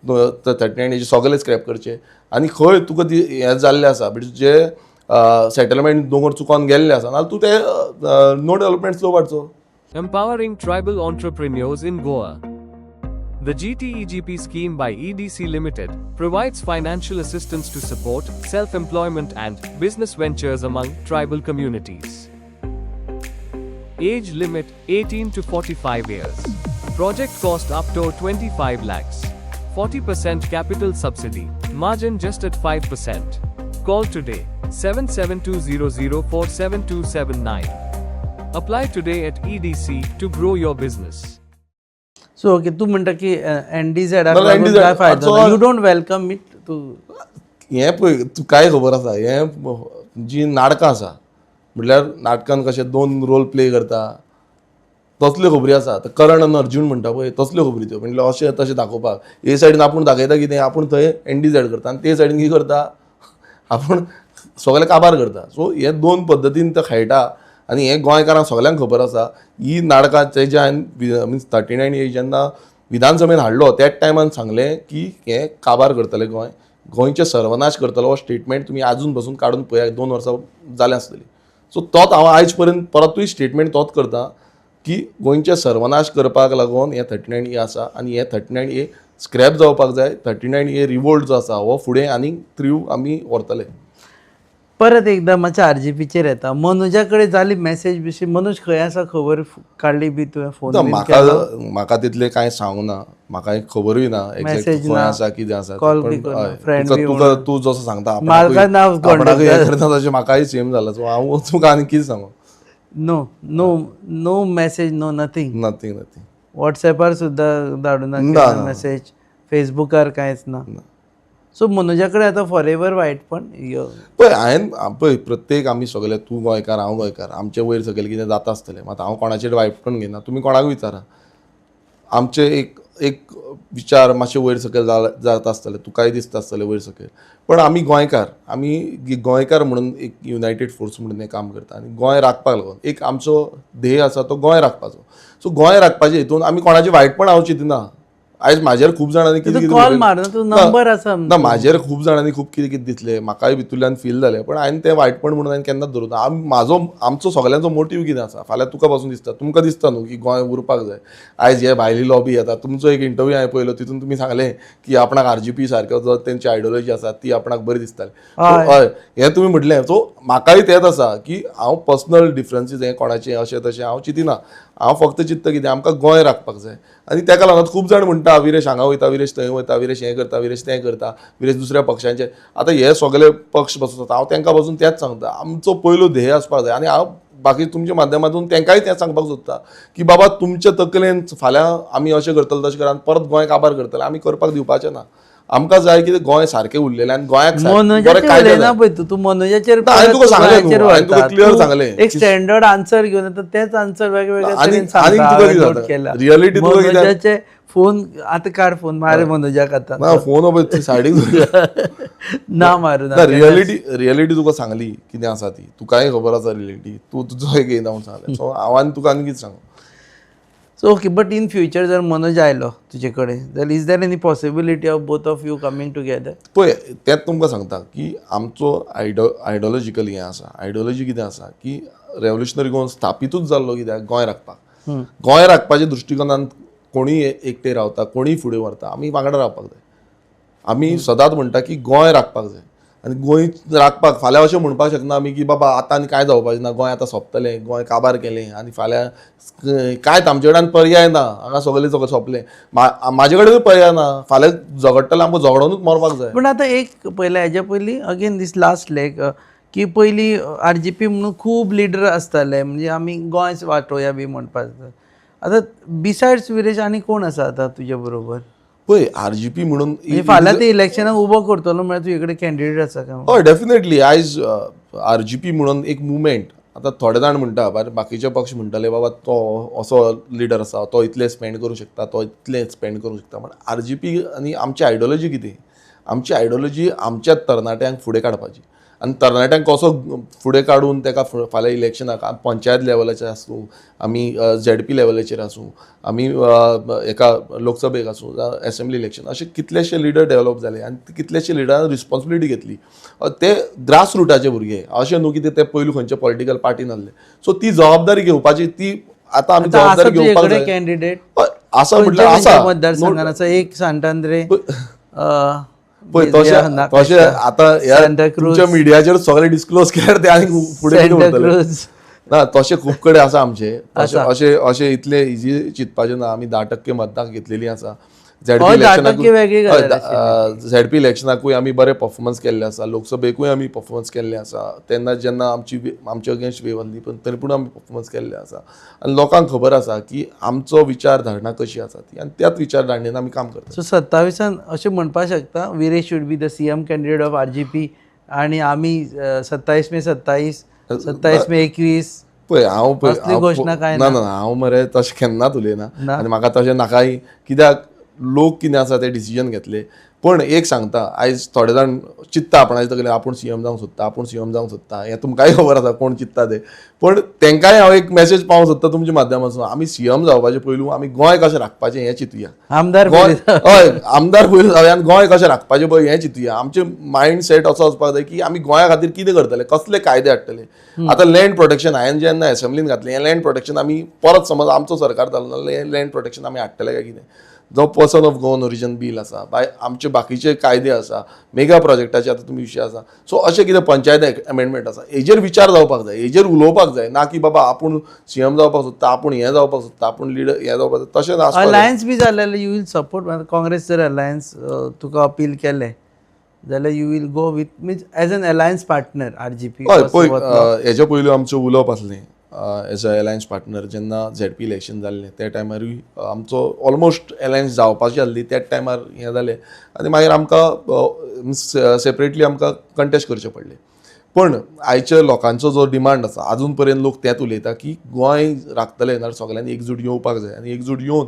39 एचे सगळे स्क्रॅप करचे आनी खंय तुका हें जाल्लें आसा जे सेटलमेंट दोंगर चुकोन गेल्ले आसा नाल्यार तूं ते नो डेव्हलपमेंट स्लो वाडचो Empowering tribal entrepreneurs in Goa. The GTEGP scheme by EDC Limited provides financial assistance to support self-employment and business ventures among tribal communities. Age limit 18 to 45 years. Project cost up to 25 lakhs. 40% capital subsidy. Margin just at 5%. Call today 7720047279. Apply today at EDC to grow your business. So okay तूं म्हणटा की NDZ NDZ काय फायदो you don't welcome it तू हें पळय तूं काय खबर आसा हें जी नाटकां आसा म्हटल्यार नाटकान कशें दोन रोल प्ले करता तसल्यो खबरी आसा करण आनी अर्जून म्हणटा पळय तसल्यो खबरी त्यो म्हणजे अशें तशें दाखोवपाक हे सायडीन आपूण दाखयता कितें आपूण थंय NDZ करता आनी ते सायडीन कितें करता आपूण सगळे काबार करता सो हे दोन पद्दतीन तो खेळटा आनी हे गोंयकारांक सगळ्यांक खबर आसा ही नाटकां जे हांवें मिन्स 39 ए जेन्ना विधानसभेन हाडलो त्याच टायमान सांगलें की हे काबार करतले गोंयचे सर्वनाश करतलो हो स्टेटमेंट तुमी आजून पासून काडून पळयात 2 वर्सां जालें आसतलीं सो तोच हांव आयज पर्यंत परतूय स्टेटमेंट तोच करता की गोंयचे सर्वनाश करपाक लागून हे 39 ए आसा आनी हे 39 ए स्क्रॅप जावपाक जाय 39 ए रिवोल्ट जो आसा हो फुडें आनीक थ्रू आमी व्हरतले परत एकदा मातशें RGPचेर येता मनोजा कडेन जाली मेसेज बिशी मनोज खंय आसा खबर काडली बी तुवें फोन म्हाका तितलें कांय सांगूं ना म्हाका खबरूय ना एक्झॅक्ट खंय आसा कितें आसा तूं जसो सांगता तशें म्हाकाय सेम जाला सो हांव तुका आनी कितें सांगू no no no message no nothing वॉट्सॅपार सुद्दां धाडूना मेसेज फेसबुकार कांयच ना सो मनोजा कडेन आतां फॉर एवर वायट पण पळय हांवें पळय प्रत्येक आमी सगळे तूं गोंयकार हांव गोंयकार आमचे वयर सकयल कितें जाता आसतलें मात हांव कोणाचेर वायट पण घेयना तुमी कोणाक विचारा आमचे एक विचार मातशे वयर सकयल जाता आसतले तुकाय दिसता आसतलें वयर सकयल पण आमी गोंयकार म्हणून एक युनायटेड फोर्स म्हणून हें काम करता आनी गोंय राखपाक लागून एक आमचो ध्येय आसा तो गोंय राखपाचो सो गोंय राखपाचे हितून आमी कोणाचें वायटपण हांव चिंतना आयज म्हाजेर खूब जाणांनी कितें कितें कॉल उलयलें. मार ना तू नंबर आसा ना म्हाजेर खूब जाणांनी खूब कितें कितें दिसलें, म्हाकाय भितरल्यान फील जालें, पण हांवें तें वायटपण म्हणून हांवें केन्नाच धरूं ना. आमचो सगळ्यांचो मोटीव कितें आसा, फाल्यां तुका पासून दिसता, तुमकां दिसता न्हू की गोंय उरपाक जाय. आयज हे भायली लॉबी येता, तुमचो एक इंटरव्यू हांवें पळयलो, तितून तुमी सांगलें की आपणाक RGP सारको जो तेंची आयडियोलॉजी आसा ती आपणाक बरी दिसताली. हय हें तुमी म्हटलें. सो म्हाकाय तेंच आसा की हांव पर्सनल डिफरन्सीस हें कोणाचें अशें तशें हांव चिंतिना. हांव फक्त चिंत्ता कितें आमकां गोंय राखपाक जाय. आनी ताका लागून खूब जाण म्हणटा विरेश हांगा वयता, विरेश थंय वयता, विरेश हें करता, विरेश तें करता, विरेश दुसऱ्या पक्षांचे. आतां हे सगळे पक्ष बसून हांव तांकां पासून तेंच सांगता, आमचो पयलो ध्येय आसपाक जाय. आनी हांव बाकी तुमच्या माध्यमांतून तांकांय तें सांगपाक सोदता की बाबा तुमच्या तकलेन फाल्यां आमी अशें करतले तशें करा, परत गोंय काबार करतले, आमी करपाक दिवपाचें ना. आमकां जाय कितें गोंय सारकें उरलेलें आनी गोंयाक मनोजाचेर उलयना पळय तू मनोजाचेर हांवें तुका सांगलें न्हू, हांवें तुका क्लियर तू सांगलें. एक स्टँडर्ड आन्सर घेवन येता, तेच आन्सर वेगवेगळ्या आनी- तरेन आनी सांगता. तुका हांवें कितें note जाता? केला. Reality तुका कितें- मनोजाचे फोन आतां काड फोन मारे मनोजाक आतां ना फोन पळय सायडीक ना मारू ना. रियलिटी तुका सांगली कितें आसा ती, तुकाय खबर आसा रियलिटी, तू तुजो एक येयना म्हणून सांगलें. सो हांव आनी तुका आनी कितें सांगू. So okay, but in future जर मनोज आयलो तुजे कडेन जाल्यार is there any possibility of both of you coming together? पळय तेंच तुमकां सांगता की आमचो आयडियोलॉजिकली हें आसा. आयडियोलॉजी कितें आसा की रेव्होल्युशनरी गोवन स्थापितूच जाल्लो कित्याक गोंय राखपाक. गोंय राखपाच्या दृश्टिकोनान कोणीय एकटे रावता, कोणीय फुडें व्हरता, आमी वांगडा रावपाक जाय. आमी सदांच म्हणटा की गोंय राखपाक जाय. आनी गोंय राखपाक फाल्यां अशें म्हणपाक शकना आमी की बाबा आतां आनी कांय जावपाचें ना, गोंय आतां सोंपतलें, गोंय काबार केलें आनी फाल्यां कांयच आमचे कडेन पर्याय ना, हांगा सगळें सोंपलें. म्हाजे कडेनूय पर्याय ना, फाल्यां झगडटलें आमकां झगडोनूच मरपाक जाय. पूण आतां एक पयलें हेज्या पयलीं अगेन दीस लास्ट लेग की पयलीं RGP म्हणून खूब लिडर आसताले, म्हणजे आमी गोंय वांटोवया बी म्हणपाक. आतां बिसायड्स विरेश आनी कोण आसा आतां तुजे बरोबर? पळय RGP म्हणून म्हणजे फाल्यां ते इलेक्शनाक उबो करतलो म्हळ्यार तुजे कडेन कॅन्डिडेट आसा काय? हय डेफिनेटली. आयज RGP म्हणून एक मुवमेंट. आतां थोडे जाण म्हणटा, बाकीचे पक्ष म्हणटाले बाबा तो असो लिडर आसा, तो इतले स्पेंड करूं शकता, तो इतले स्पेंड करूं शकता. पण RGP आनी आमची आयडियोलॉजी कितें? आमची आयडियोलॉजी आमच्या तरणाट्यांक फुडें काडपाची. आनी तरणाट्यांक कसो फुडें काडून ताका फाल्यां इलेक्शनाक पंचायत लेवलाचेर आसूं, आमी ZP लेवलाचेर आसूं, आमी एका लोकसभेक आसूं, एसेंब्ली इलेक्शन, अशे कितलेशे लिडर डेवलप जाले आनी कितलेशे लिडरान रिस्पॉन्सिबिलिटी घेतली. ते ग्रास रुटाचे भुरगे, अशें न्हू की ते पयलू खंयच्या पॉलिटिकल पार्टीन आसले. सो ती जबाबदारी घेवपाची, ती आतां आमी जबाबदारी घेवपाक जाय. कॅन्डिडेट आसा म्हटल्यार आसा मतदारसंघान आसा एक सांतांद्रे, पळय तशें आतां ह्या तुमच्या मिडियाचेर सगळे डिस्क्लोज केल्यार ते आनी फुडें कितें वतले ना. तशें खूब कडेन आसा आमचे. अशें इतले इजी चिंतपाचें ना. आमी 10% मतदां घेतलेलीं आसा. ZP इलेक्शनाकूय आमी बरे परफॉर्मन्स केल्ले आसा, लोकसभेकूय आमी परफॉर्मन्स केल्ले आसा. तेन्ना जेन्ना आमचे अगेन्स्ट वेव आसली पण तरी पूण आमी परफॉर्मन्स केल्ले आसा. आनी लोकांक खबर आसा की आमचो विचारधारणा कशी आसा ती, आनी त्याच विचारधारणेन आमी काम करता. सो 27 अशें म्हणपाक शकता Viresh should be the CM candidate of RGP आनी आमी 27 मे 27, 27 मे 21. पळय हांव असली घोशणा काय ना ना हांव मरे तशें केन्नाच उलयना आनी म्हाका तशें नाकाय. कित्याक लोक कितें आसा ते डिसिजन घेतले. पण एक सांगता, आयज थोडे जाण चिंतता आपणाचे तकलेन आपूण CM जावंक सोदता, आपूण CM जावंक सोदता. हें तुमकांय खबर आसा कोण चिंतता ते. पण तांकांय हांव एक मेसेज पावोवंक सोदता तुमच्या माध्यमांतसून. आमी CM जावपाचे पयलू आमी गोंय कशें राखपाचें हें चिंतुया. आमदार हय आमदार पयलू जावया आनी गोंय कशें राखपाचें पळय हें चिंतुया. आमचें मायंड सेट असो वचपाक जाय की आमी गोंया खातीर कितें करतले, कसले कायदे हाडटले. आतां लँड प्रोटेक्शन हांवें जेन्ना एसेंब्लीन घातलें, हें लँड प्रोटेक्शन आमी परत समज आमचो सरकार जालो नाल्यार हें लँड प्रोटेक्शन आमी हाडटले काय कितें. जो person of Goan origin bill आसा, आमचे बाकीचे कायदे आसा, मेगा प्रोजेक्टाचे आतां तुमी विशय आसा. सो अशें कितें पंचायत अमेंडमेंट आसा, हेजेर विचार जावपाक जाय, हेजेर उलोवपाक जाय. ना की बाबा आपूण CM जावपाक सोदता, आपूण हें जावपाक सोदता, आपूण लिडर हें जावपाक सोदता, तशें नासपाक जाय. अलायन्स बी जाल्यार यू वील सपोर्ट. काँग्रेस जर अलायन्स तुका अपील केलें जाल्यार you will go with means as an alliance partner RGP? हय पळय हेच्या पयलू आमचें उलोवप आसलें एज अ अलायन्स पार्टनर. जेन्ना ZP इलेक्शन जाल्लें त्या टायमारूय आमचो ऑलमोस्ट अलायन्स जावपाची आसली. त्याच टायमार हें जालें आनी मागीर आमकां सेपरेटली आमकां कंटेस्ट करचें पडलें. पण आयच्या लोकांचो जो डिमांड आसा, अजून पर्यंत लोक तेंच उलयता की गोंय राखतले जाल्यार सगळ्यांनी एकजूट येवपाक जाय आनी एकजूट येवन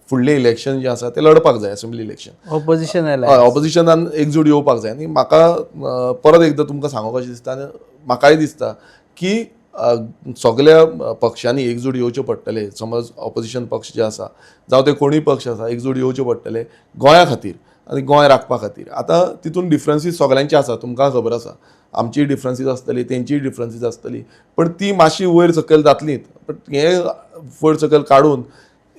फुडलें इलेक्शन जें आसा तें लडपाक जाय, एसेंब्ली इलेक्शन. ऑपोजिशनान एकजूट येवपाक जाय. आनी म्हाका परत एकदां तुमकां सांगूंक कशें दिसता, आनी म्हाकाय दिसता की सगळ्या पक्षांनी एकजूट येवचे पडटले. समज ऑपोजिशन पक्ष जे आसा जावं ते कोणूय पक्ष आसा एकजूट येवचे पडटले गोंया खातीर आनी गोंय राखपा खातीर. आतां तितून डिफरन्सीस सगळ्यांची आसा, तुमकां खबर आसा. आमची डिफरन्सीस आसतली, तेंचीय डिफरन्सीस आसतली, पण ती मातशी वयर सकयल जातलीच. पण हे वयर सकयल काडून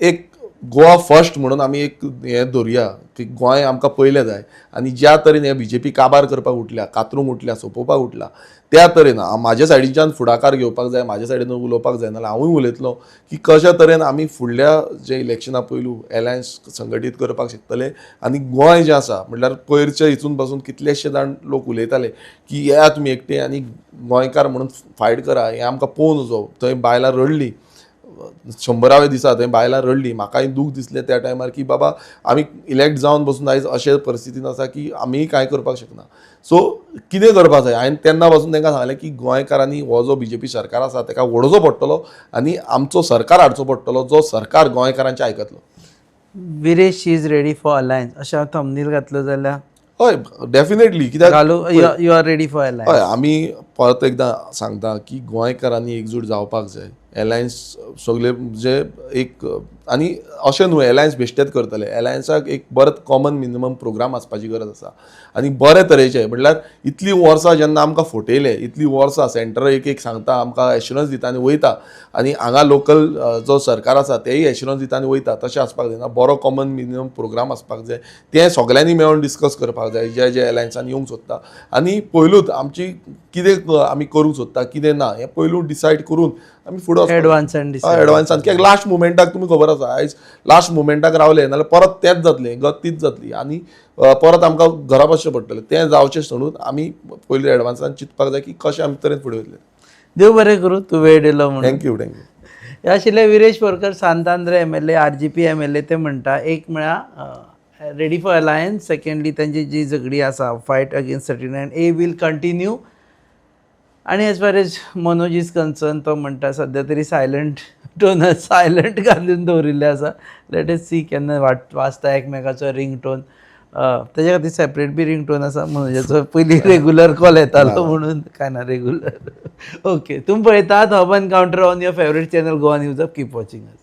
एक गोवा फर्स्ट म्हणून आमी एक हें धरुया की गोंय आमकां पयलें जाय. आनी ज्या तरेन हे BJP काबार करपाक उठल्या, कातरूंक उठल्या, सोंपोवपाक उठला, त्या तरेन म्हाज्या सायडीच्यान फुडाकार घेवपाक जाय, म्हाज्या सायडीन उलोवपाक जाय. नाल्यार हांवूय उलयतलों की कशा तरेन आमी फुडल्या जे इलेक्शना पयलू एलायन्स संघटीत करपाक शकतले. आनी गोंय जें आसा म्हणल्यार पयरच्या हितून पासून कितलेशे जाण लोक उलयताले की येया तुमी एकटे आनी गोंयकार म्हणून फायट करा, हें आमकां पळोवन वचो. थंय बायलां रडलीं 100व्या दिसा, थंय बायलां रडलीं. म्हाकाय दूख दिसलें त्या टायमार की बाबा आमी इलेक्ट जावन बसून आयज अशे परिस्थितीन आसा की आमी कांय करपाक शकना. सो कितें करपाक जाय, हांवें तेन्ना पासून तांकां सांगलें की गोंयकारांनी हो जो BJP सरकार आसा ताका वडोवचो पडटलो आनी आमचो सरकार हाडचो पडटलो जो सरकार गोंयकारांचें आयकतलो. Viresh is ready for alliance अशें हांव थंबनेल घातलो जाल्यार हय डेफिनेटली. कित्याक घालू यू आर रेडी फॉर हय अलायन्स. आमी परत एकदां सांगता की गोंयकारांनी एकजूट जावपाक जाय. एलायन्स सगळे जे एक आनी अशें न्हू एलायन्स बेश्टेच करतले. एलायन्साक एक बरोच कॉमन मिनिमम प्रोग्राम आसपाची गरज आसा आनी बरे तरेचे. म्हणल्यार इतलीं वर्सां जेन्ना आमकां फटयले, इतलीं वर्सां सेंटर एक सांगता आमकां एश्युरन्स दिता आनी वयता आनी हांगा लोकल जो सरकार आसा तेय एश्युरन्स दिता आनी वयता, तशें आसपाक जायना. बरो कॉमन मिनिमम प्रोग्राम आसपाक जाय. तें सगळ्यांनी मेळून डिस्कस करपाक जाय जे जे एलायन्सान येवंक सोदता. आनी पयलूच आमची कितें आमी करूंक सोदता कितें ना हें पयलूच डिसायड करून आमी फुडें एडवान्सान एडवान्सान. कित्याक लास्ट मुमेंटाक तुमी खबर आसा आयज लास्ट मुमेंटाक रावले नाल्यार परत तेंच जातलें, गत तीच जातली आनी परत आमकां घरा बसचें पडटलें. तें जावचें सोडून आमी पयलीं एडवान्सान चिंतपाक जाय की कशें आमी तरेन फुडें वयतले. देव बरें करूं तूं वेळ दिलो म्हणून. थँक्यू. हे आशिल्ले Viresh Borkar, सांतांद्र MLA, RGP MLA. ते म्हणटा एक म्हळ्यार रेडी फॉर अलायन्स, सेकंडली तांची जी झगडी आसा fight against 39A will continue. आणि as far as Manoj is concern तो म्हणटा सध्या तरी सायलंट घालून दवरिल्ले आसा. लेट अस सी केन्ना वाजता एकमेकाचो रिंगटोन. तेज्या खातीर सेपरेट बी रिंगटोन आसा मनोजाचो. पयलीं रेगुलर कॉल येतालो म्हणून काय ना रेगुलर. ओके, तुमी पळयतात hub encounter on your favourite channel Goa news up. Keep watching us.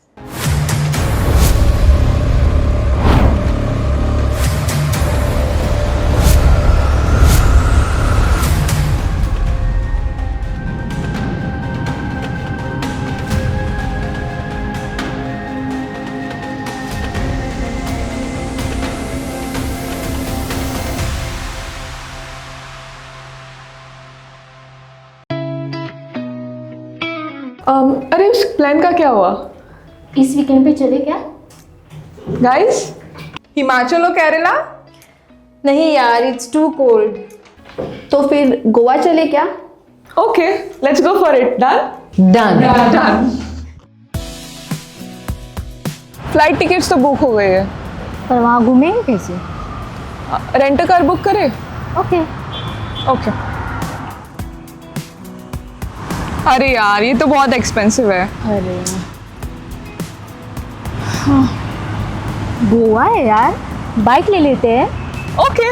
अरे उस प्लान का क्या हुआ इस वीकेंड पे चले क्या? गाइस? हिमाचल और केरला? नहीं यार, इट्स टू कोल्ड. तो फिर गोवा चले क्या? Okay, let's go for it. Done? Done. Flight tickets तो बुक हो गए हैं. पर वहाँ घूमेंगे कैसे? रेंट कार बुक करें? ओके. ओके. अरे यार ये तो बहुत एक्सपेंसिव है. अरे हाँ. गोवा है यार, बाइक ले लेते हैं. ओके.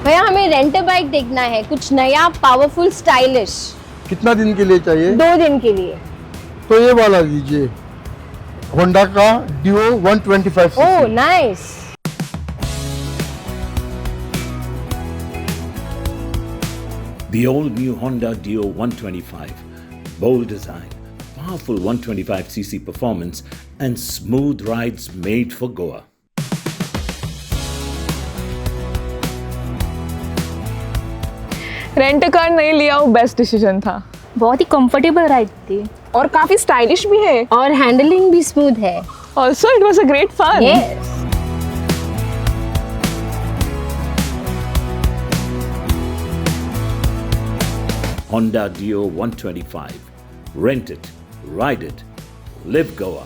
भैया हमें रेंट बाइक देखना है, कुछ नया पावरफुल स्टाइलिश. कितना दिन के लिए चाहिए? 2 दिन के लिए. तो ये वाला लीजिए, होंडा का Dio 125 oh CC. Nice. The all-new Honda Dio 125. Bold design, powerful 125cc performance, and smooth rides made for Goa. Rent car नहीं लिया वो बेस्ट डिसीजन था. बहुत ही कंफर्टेबल राइड थी और काफी स्टाइलिश भी है. और हैंडलिंग भी स्मूथ है. Also it was a great fun. Yes. Honda Dio 125. Rent it, ride it, live Goa.